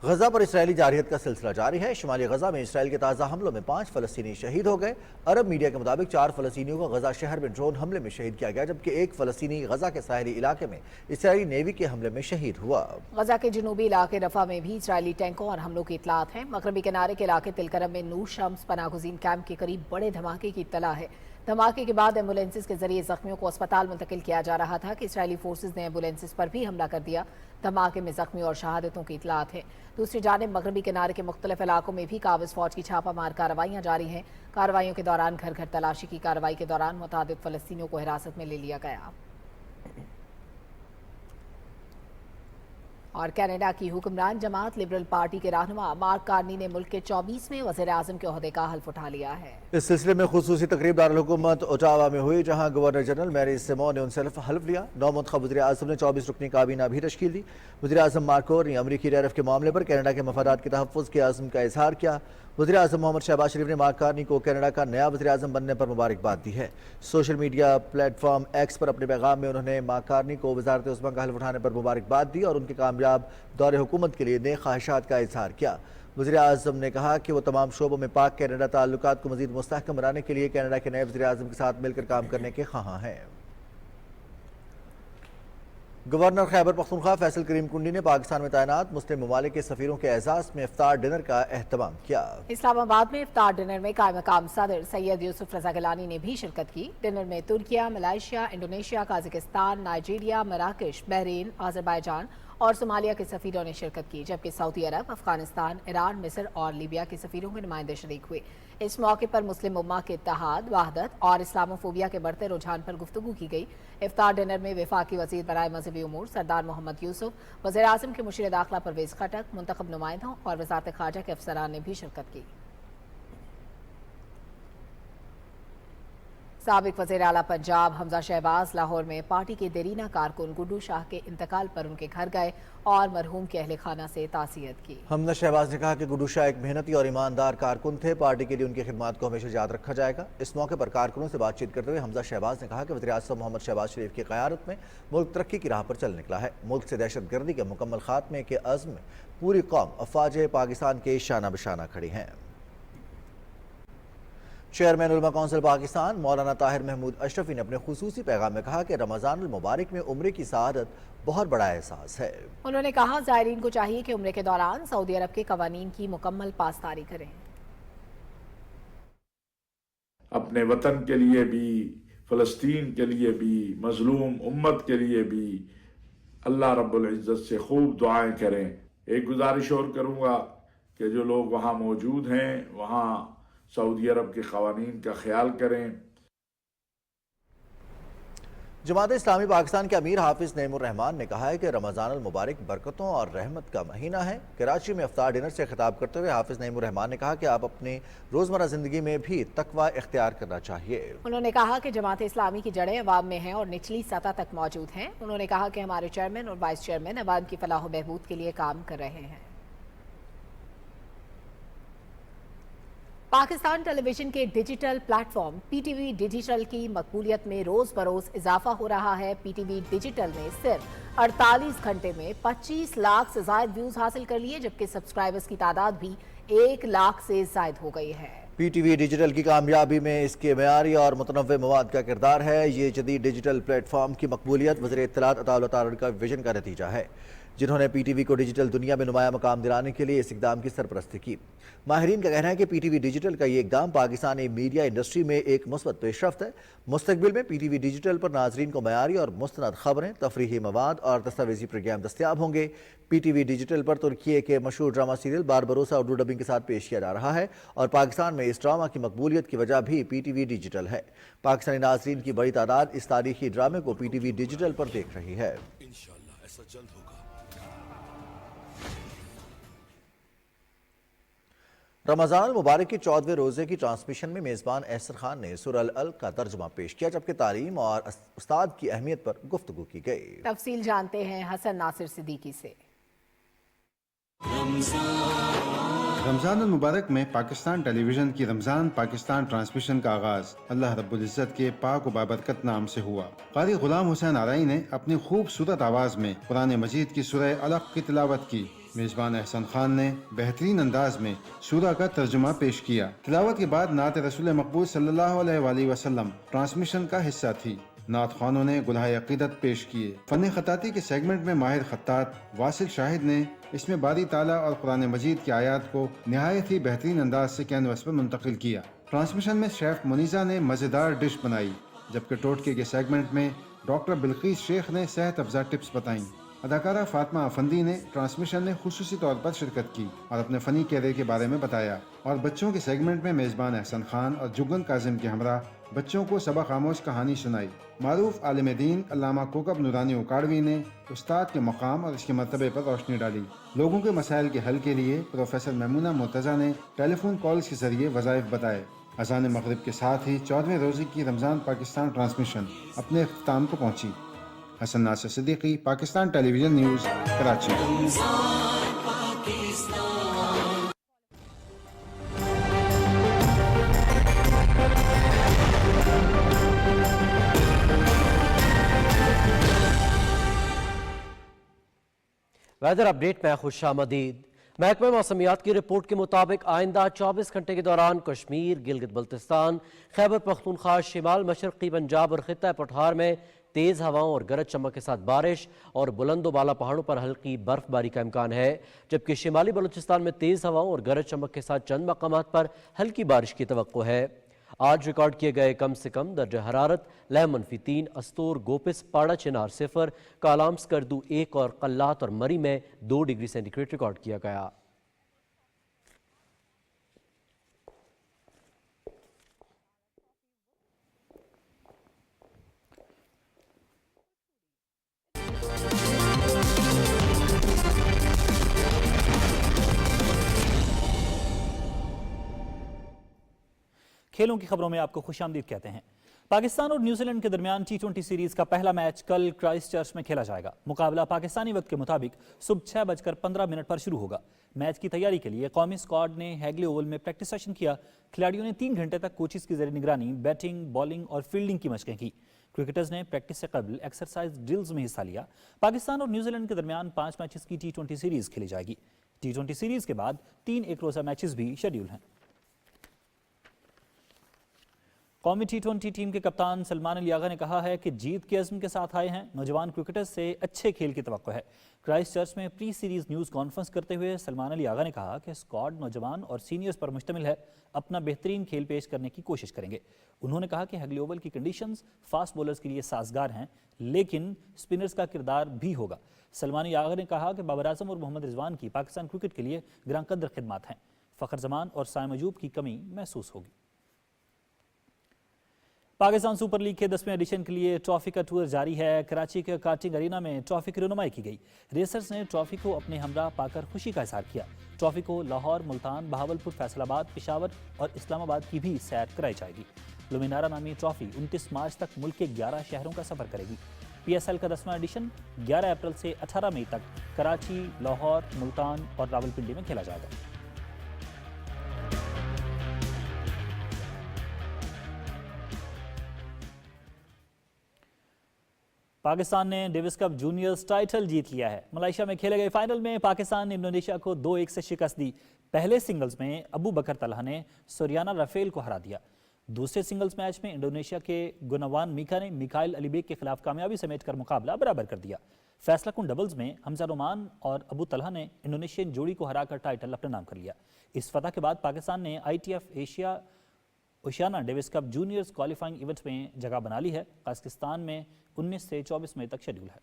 गजा पर इसराइली जारहियत का सिलसिला जारी है। शुमाली गजा में इसराइल के ताज़ा हमलों में 5 फ़लस्तीनी शहीद हो गए। अरब मीडिया के मुताबिक 4 फ़लस्तीनियों को गजा शहर में ड्रोन हमले में शहीद किया गया, जबकि एक फ़लस्तीनी गजा के साहिली इलाके में इसराइली नेवी के हमले में शहीद हुआ। गजा के जनूबी इलाके रफा में भी इसराइली टैंकों और हमलों की इतलात है। मगरबी किनारे के इलाके तिलकरम में नूर शम्स पनागुज़ीन कैंप के करीब बड़े धमाके की इत्तला है। धमाके के बाद एम्बुलेंसेस के जरिए जख्मियों को अस्पताल मुंतकिल किया जा रहा था कि इसराइली फोर्सेज ने एम्बुलेंसेस पर भी हमला कर दिया। धमाके में जख्मी और शहादतों की इतलात है। दूसरी जानिब मगरबी किनारे के मुख्तलिफ इलाकों में भी काबिज फौज की छापा मार कार्रवाइयाँ जारी हैं। कार्रवाइयों के दौरान घर घर तलाशी की कार्रवाई के दौरान मुतादिद फ़लस्तीनियों को हिरासत में ले लिया गया। और कनाडा की हुक्मरान जमात लिबरल पार्टी के रहनुमा मार्क कार्नी ने मुल्क के 24वें वज़ीर आज़म के ओहदे का हल्फ उठा लिया है। इस सिलसिले में खुसूसी तकरीब दारुल हुकूमत ओटावा में हुई, जहां गवर्नर जनरल मैरी सिमोन ने उनसे हल्फ लिया। नौमुंतखब वज़ीर आज़म ने 24 रुकनी काबीना भी तश्कील दी। वज़ीर आज़म मार्कोर ने अमरीकी टैरिफ के मामले पर कनाडा के मफादात के तहफ़्फ़ुज़ के आज़म का इजहार किया। वज़ीर आज़म मोहम्मद शहबाज शरीफ ने मार्क कार्नी को कनाडा का नया वज़ीर आज़म बनने पर मुबारकबाद दी है। सोशल मीडिया प्लेटफॉर्म एक्स पर अपने पैगाम में उन्होंने मार्क कार्नी को वज़ारत उस्मा का हल्फ उठाने पर मुबारकबाद दी और उनके कामयाब दौरे हुकूमत के लिए नेक ख्वाहिशात का इजहार किया। वज़ीर आज़म ने कहा कि वो तमाम शोबों में पाक कनाडा ताल्लुकात को मज़ीद मुस्तहकम बनाने के लिए कनाडा के नए वज़ीर आज़म के साथ मिलकर काम करने के ख्वाहां हैं। गवर्नर खैबर पख्तूनख्वा फैसल करीम कुंडी ने पाकिस्तान में तैनात मुस्लिम ममालिक के सफ़ीरों के एजाज़ में इफ्तार डिनर का एहतमाम किया। इस्लामाबाद में इफ्तार डिनर में कायम मकाम सदर सैयद यूसुफ रज़ा गिलानी ने भी शिरकत की। डिनर में तुर्किया, मलेशिया, इंडोनेशिया, काज़ाकिस्तान, नाइजीरिया, मराकश, बहरीन, आज़रबाईजान اور صومالیہ کے سفیروں نے شرکت کی، جبکہ سعودی عرب، افغانستان، ایران، مصر اور لیبیا کے سفیروں کے نمائندے شریک ہوئے۔ اس موقع پر مسلم امہ کے اتحاد، وحدت اور اسلاموفوبیا کے بڑھتے رجحان پر گفتگو کی گئی۔ افطار ڈنر میں وفاقی وزیر برائے مذہبی امور سردار محمد یوسف، وزیر اعظم کے مشیر داخلہ پرویز خٹک، منتخب نمائندوں اور وزارت خارجہ کے افسران نے بھی شرکت کی۔ سابق وزیر اعلیٰ پنجاب حمزہ شہباز لاہور میں پارٹی کے دیرینہ کارکن گڈو شاہ کے انتقال پر ان کے گھر گئے اور مرحوم کے اہل خانہ سے تعزیت کی۔ حمزہ شہباز نے کہا کہ گڈو شاہ ایک محنتی اور ایماندار کارکن تھے، پارٹی کے لیے ان کی خدمات کو ہمیشہ یاد رکھا جائے گا۔ اس موقع پر کارکنوں سے بات چیت کرتے ہوئے حمزہ شہباز نے کہا کہ وزیر اعظم محمد شہباز شریف کی قیادت میں ملک ترقی کی راہ پر چل نکلا ہے۔ ملک سے دہشت گردی کے مکمل خاتمے کے عزم میں پوری قوم افواج پاکستان کے شانہ بشانہ کھڑی ہیں۔ چیئرمین علماء کونسل پاکستان مولانا طاہر محمود اشرفی نے اپنے خصوصی پیغام میں کہا کہ رمضان المبارک میں عمرے کی سعادت بہت بڑا احساس ہے۔ انہوں نے کہا زائرین کو چاہیے کہ عمرے کے دوران سعودی عرب کے قوانین کی مکمل پاسداری کریں۔ اپنے وطن کے لیے بھی، فلسطین کے لیے بھی، مظلوم امت کے لیے بھی اللہ رب العزت سے خوب دعائیں کریں۔ ایک گزارش اور کروں گا کہ جو لوگ وہاں موجود ہیں وہاں سعودی عرب کے قوانین کا خیال کریں۔ جماعت اسلامی پاکستان کے امیر حافظ نعیم الرحمان نے کہا ہے کہ رمضان المبارک برکتوں اور رحمت کا مہینہ ہے۔ کراچی میں افطار ڈنر سے خطاب کرتے ہوئے حافظ نعیم الرحمان نے کہا کہ آپ اپنے روزمرہ زندگی میں بھی تقوی اختیار کرنا چاہیے۔ انہوں نے کہا کہ جماعت اسلامی کی جڑیں عوام میں ہیں اور نچلی سطح تک موجود ہیں۔ انہوں نے کہا کہ ہمارے چیئرمین اور وائس چیئرمین عوام کی فلاح و بہبود کے لیے کام کر رہے ہیں۔ پاکستان ٹیلی ویژن کے ڈیجیٹل پلیٹ فارم پی ٹی وی ڈیجیٹل کی مقبولیت میں روز بروز اضافہ ہو رہا ہے۔ پی ٹی وی ڈیجیٹل نے صرف 48 گھنٹے میں 25 لاکھ سے زائد ویوز حاصل کر لیے، جبکہ سبسکرائبرز کی تعداد بھی 1 لاکھ سے زائد ہو گئی ہے۔ پی ٹی وی ڈیجیٹل کی کامیابی میں اس کے معیاری اور متنوع مواد کا کردار ہے۔ یہ جدید ڈیجیٹل پلیٹ فارم کی مقبولیت وزیر اطلاعات عطا اللہ تارڑ کا ویژن کا نتیجہ ہے، جنہوں نے پی ٹی وی کو ڈیجیٹل دنیا میں نمایاں مقام دلانے کے لیے اس اقدام کی سرپرستی کی۔ ماہرین کا کہنا ہے کہ پی ٹی وی ڈیجیٹل کا یہ اقدام پاکستانی میڈیا انڈسٹری میں ایک مثبت پیش رفت ہے۔ مستقبل میں پی ٹی وی ڈیجیٹل پر ناظرین کو معیاری اور مستند خبریں، تفریحی مواد اور دستاویزی پروگرام دستیاب ہوں گے۔ پی ٹی وی ڈیجیٹل پر ترکیے کے مشہور drama serial Barbarossa Urdu dubbing کے ساتھ پیش کیا جا رہا ہے، اور پاکستان میں اس ڈرامہ کی مقبولیت کی وجہ بھی پی ٹی وی ڈیجیٹل ہے۔ پاکستانی ناظرین کی بڑی تعداد اس تاریخی ڈرامے کو پی ٹی وی ڈیجیٹل پر دیکھ رہی ہے۔ انشاءاللہ ایسا جلد ہوگا۔ رمضان المبارک کے 14ویں روزے کی ٹرانسمیشن میں میزبان احسن خان نے سورہ العلق کا ترجمہ پیش کیا، جبکہ تعلیم اور استاد کی اہمیت پر گفتگو کی گئی۔ تفصیل جانتے ہیں حسن ناصر صدیقی سے۔ رمضان المبارک میں پاکستان ٹیلی ویژن کی رمضان پاکستان ٹرانسمیشن کا آغاز اللہ رب العزت کے پاک و بابرکت نام سے ہوا۔ قاری غلام حسین آرائی نے اپنی خوبصورت آواز میں قرآن مجید کی سورہ العلق کی تلاوت کی۔ میزبان احسن خان نے بہترین انداز میں سورہ کا ترجمہ پیش کیا۔ تلاوت کے بعد نعت رسول مقبول صلی اللہ علیہ وآلہ وسلم ٹرانسمیشن کا حصہ تھی۔ نعت خوانوں نے گلہائے عقیدت پیش کیے۔ فن خطاطی کے سیگمنٹ میں ماہر خطاط واصل شاہد نے اس میں باری تعالیٰ اور قرآن مجید کی آیات کو نہایت ہی بہترین انداز سے کینوس پر منتقل کیا۔ ٹرانسمیشن میں شیف منیزہ نے مزیدار ڈش بنائی، جبکہ ٹوٹکے کے سیگمنٹ میں ڈاکٹر بلقیس شیخ نے صحت افزا ٹپس بتائیں۔ اداکارہ فاطمہ افندی نے ٹرانسمیشن میں خصوصی طور پر شرکت کی اور اپنے فنی کیریئر کے بارے میں بتایا، اور بچوں کے سیگمنٹ میں میزبان احسن خان اور جگن کاظم کے ہمراہ بچوں کو سبق آموز کہانی سنائی۔ معروف عالم دین علامہ کوکب نورانی اکاڑوی نے استاد کے مقام اور اس کے مرتبے پر روشنی ڈالی۔ لوگوں کے مسائل کے حل کے لیے پروفیسر میمونہ مرتضیٰ نے ٹیلی فون کالز کے ذریعے وظائف بتائے۔ اذان مغرب کے ساتھ ہی 14ویں روزے کی رمضان پاکستان ٹرانسمیشن اپنے اختتام کو پہنچی۔ Hassan Nasir Siddiqui, Pakistan television news, Karachi. Weather update میں خوش آمدید۔ محکمہ موسمیات کی رپورٹ کے مطابق آئندہ 24 گھنٹے کے دوران کشمیر، گلگت بلتستان، خیبر پختونخوا، شمال مشرقی پنجاب اور خطہ پٹھار میں تیز ہواؤں اور گرج چمک کے ساتھ بارش اور بلند و بالا پہاڑوں پر ہلکی برف باری کا امکان ہے، جبکہ شمالی بلوچستان میں تیز ہواؤں اور گرج چمک کے ساتھ چند مقامات پر ہلکی بارش کی توقع ہے۔ آج ریکارڈ کیے گئے کم سے کم درجہ حرارت لہ -3 استور گوپس پاڑا چنار 0 کالام سکردو 1 اور قلات اور مری میں 2 ڈگری سینٹی گریڈ ریکارڈ کیا گیا۔ کھیلوں کی خبروں میں آپ کو خوش آمدید کہتے ہیں۔ پاکستان اور نیوزی لینڈ کے درمیان T20 سیریز کا پہلا میچ کل کرائسٹ چرچ میں کھیلا جائے گا۔ مقابلہ پاکستانی وقت کے مطابق صبح 6:15 پر شروع ہوگا۔ میچ کی تیاری کے لیے قومی اسکواڈ نے ہیگلے اوول میں پریکٹس سیشن کیا۔ کھلاڑیوں نے 3 گھنٹے تک کوچز کی زیر نگرانی بیٹنگ، بالنگ اور فیلڈنگ کی مشقیں کی۔ کرکٹرز نے پریکٹس سے قبل ایکسرسائز ڈرلز میں حصہ لیا۔ پاکستان اور نیوزی لینڈ کے درمیان 5 میچز کی T20 سیریز کھیلی جائے گی۔ T20 سیریز کے بعد 3 ایک روزہ میچز بھی شیڈیول ہیں۔ قومی T20 ٹیم کے کپتان سلمان علی آغا نے کہا ہے کہ جیت کے عزم کے ساتھ آئے ہیں۔ نوجوان کرکٹرز سے اچھے کھیل کی توقع ہے۔ کرائسٹ چرچ میں پری سیریز نیوز کانفرنس کرتے ہوئے سلمان علی آغا نے کہا کہ اسکواڈ نوجوان اور سینئرز پر مشتمل ہے، اپنا بہترین کھیل پیش کرنے کی کوشش کریں گے۔ انہوں نے کہا کہ ہیگلے اوول کی کنڈیشنز فاسٹ بولرز کے لیے سازگار ہیں، لیکن سپنرز کا کردار بھی ہوگا۔ سلمان علی آغا نے کہا کہ بابر اعظم اور محمد رضوان کی پاکستان کرکٹ کے لیے گراں قدر خدمات ہیں۔ فخر زمان اور سائم ایوب کی کمی محسوس ہوگی۔ پاکستان سپر لیگ کے 10ویں ایڈیشن کے لیے ٹرافی کا ٹور جاری ہے۔ کراچی کے کارٹنگ ارینا میں ٹرافی کی رونمائی کی گئی۔ ریسرز نے ٹرافی کو اپنے ہمراہ پا کر خوشی کا اظہار کیا۔ ٹرافی کو لاہور، ملتان، بہاولپور، فیصل آباد، پشاور اور اسلام آباد کی بھی سیر کرائی جائے گی۔ لومینارا نامی ٹرافی 29 مارچ تک ملک کے 11 شہروں کا سفر کرے گی۔ PSL کا 10واں ایڈیشن 11 اپریل سے 18 مئی تک کراچی، لاہور، ملتان اور راولپنڈی میں کھیلا جائے گا۔ پاکستان نے ڈیوس کپ جونیئرز ٹائٹل جیت لیا ہے۔ ملائیشیا میں کھیلے گئے فائنل میں پاکستان نے انڈونیشیا کو 2-1 سے شکست دی۔ پہلے سنگلز میں ابو بکر طلحہ نے سوریانا رافیل کو ہرا دیا۔ دوسرے سنگلز میچ میں انڈونیشیا کے گنوان میکا نے میکائل علی بیگ کے خلاف کامیابی سمیٹ کر مقابلہ برابر کر دیا۔ فیصلہ کن ڈبلز میں حمزہ رومان اور ابو طلحہ نے انڈونیشین جوڑی کو ہرا کر ٹائٹل اپنے نام کر لیا۔ اس فتح کے بعد پاکستان نے ITF Oceania Davis Cup juniors qualifying event میں جگہ بنا لی ہے۔ قازقستان میں 19 سے 24 مئی تک شیڈیول ہے۔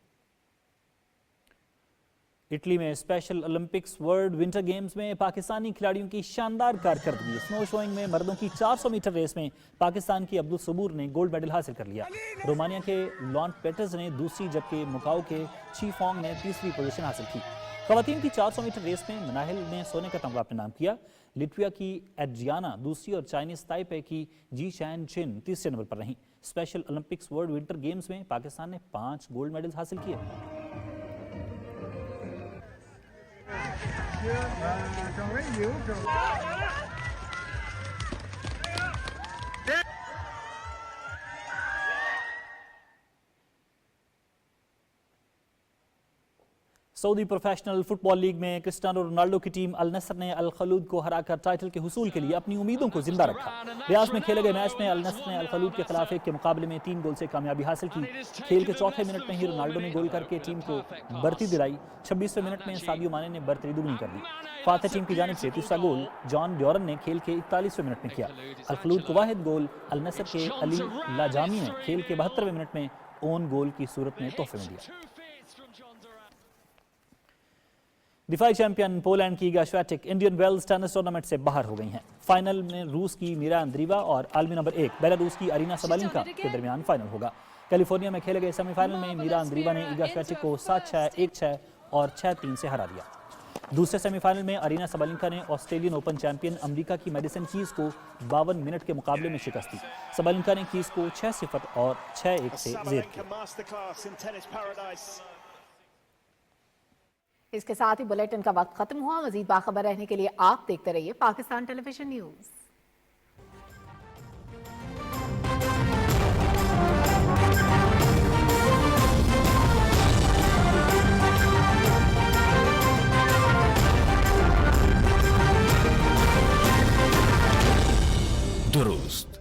اٹلی میں special Olympics world winter games میں پاکستانی کھلاڑیوں کی شاندار کارکردگی۔ سنو شوئنگ میں مردوں کی 400 میٹر ریس میں پاکستان کی عبدالصبور نے گولڈ میڈل حاصل کر لیا۔ رومانیہ کے لانٹ پیٹرز نے دوسری جبکہ مکاؤ کے چی فونگ نے تیسری پوزیشن حاصل کی۔ خواتین کی 400 میٹر ریس میں مناہل نے سونے کا تمغہ اپنے نام کیا۔ لٹویا کی ایڈریانا دوسری اور چائنیز تائپے کی جی چین چن تیسرے نمبر پر رہیں۔ Special Olympics world winter games میں پاکستان نے 5 گولڈ میڈلز حاصل کیے۔ سعودی پروفیشنل فٹ بال لیگ میں کرسٹیانو رونالڈو کی ٹیم النصر نے الخلود کو ہرا کر ٹائٹل کے حصول کے لیے اپنی امیدوں کو زندہ رکھا۔ ریاض میں کھیلے گئے میچ میں النصر نے الخلود کے خلاف 1 کے مقابلے میں 3 گول سے کامیابی حاصل کی۔ کھیل کے چوتھے منٹ میں ہی رونالڈو نے گول کر کے ٹیم کو برتی دلائی۔ 26ویں منٹ میں سادیو مانے نے برتری دگنی کر دی۔ فاتح ٹیم کی جانب سے تیسرا گول جان ڈیورن نے کھیل کے 41ویں منٹ میں کیا۔ الخلود کو واحد گول النصر کے علی لاجامی نے کھیل کے 72ویں منٹ میں اون گول کی صورت میں تحفے میں دیا۔ دفاعی چیمپئن پولینڈ کی ایگا شویٹک انڈین ویلز ٹینس ٹورنامنٹ سے باہر ہو گئی ہیں۔ فائنل میں روس کی میرا اندریوا اور عالمی نمبر 1 بیلاروس کی ارینا سبالینکا کے درمیان فائنل ہوگا۔ کیلیفورنیا میں کھیلے گئے سیمی فائنل میں میرا اندریوا نے ایگا شویٹک کو 7-6، 1-6 اور 6-3 سے ہرا دیا۔ دوسرے سیمی فائنل میں ارینا سبالینکا نے آسٹریلین اوپن چیمپئن امریکہ کی میڈیسن کیز کو 52 منٹ کے مقابلے میں شکست دی۔ سبالینکا نے کیز کو 6-0 اور 6-1 سے زیر کیا۔ اس کے ساتھ ہی بلیٹن کا وقت ختم ہوا۔ مزید باخبر رہنے کے لیے آپ دیکھتے رہیے پاکستان ٹیلی ویژن نیوز۔ درست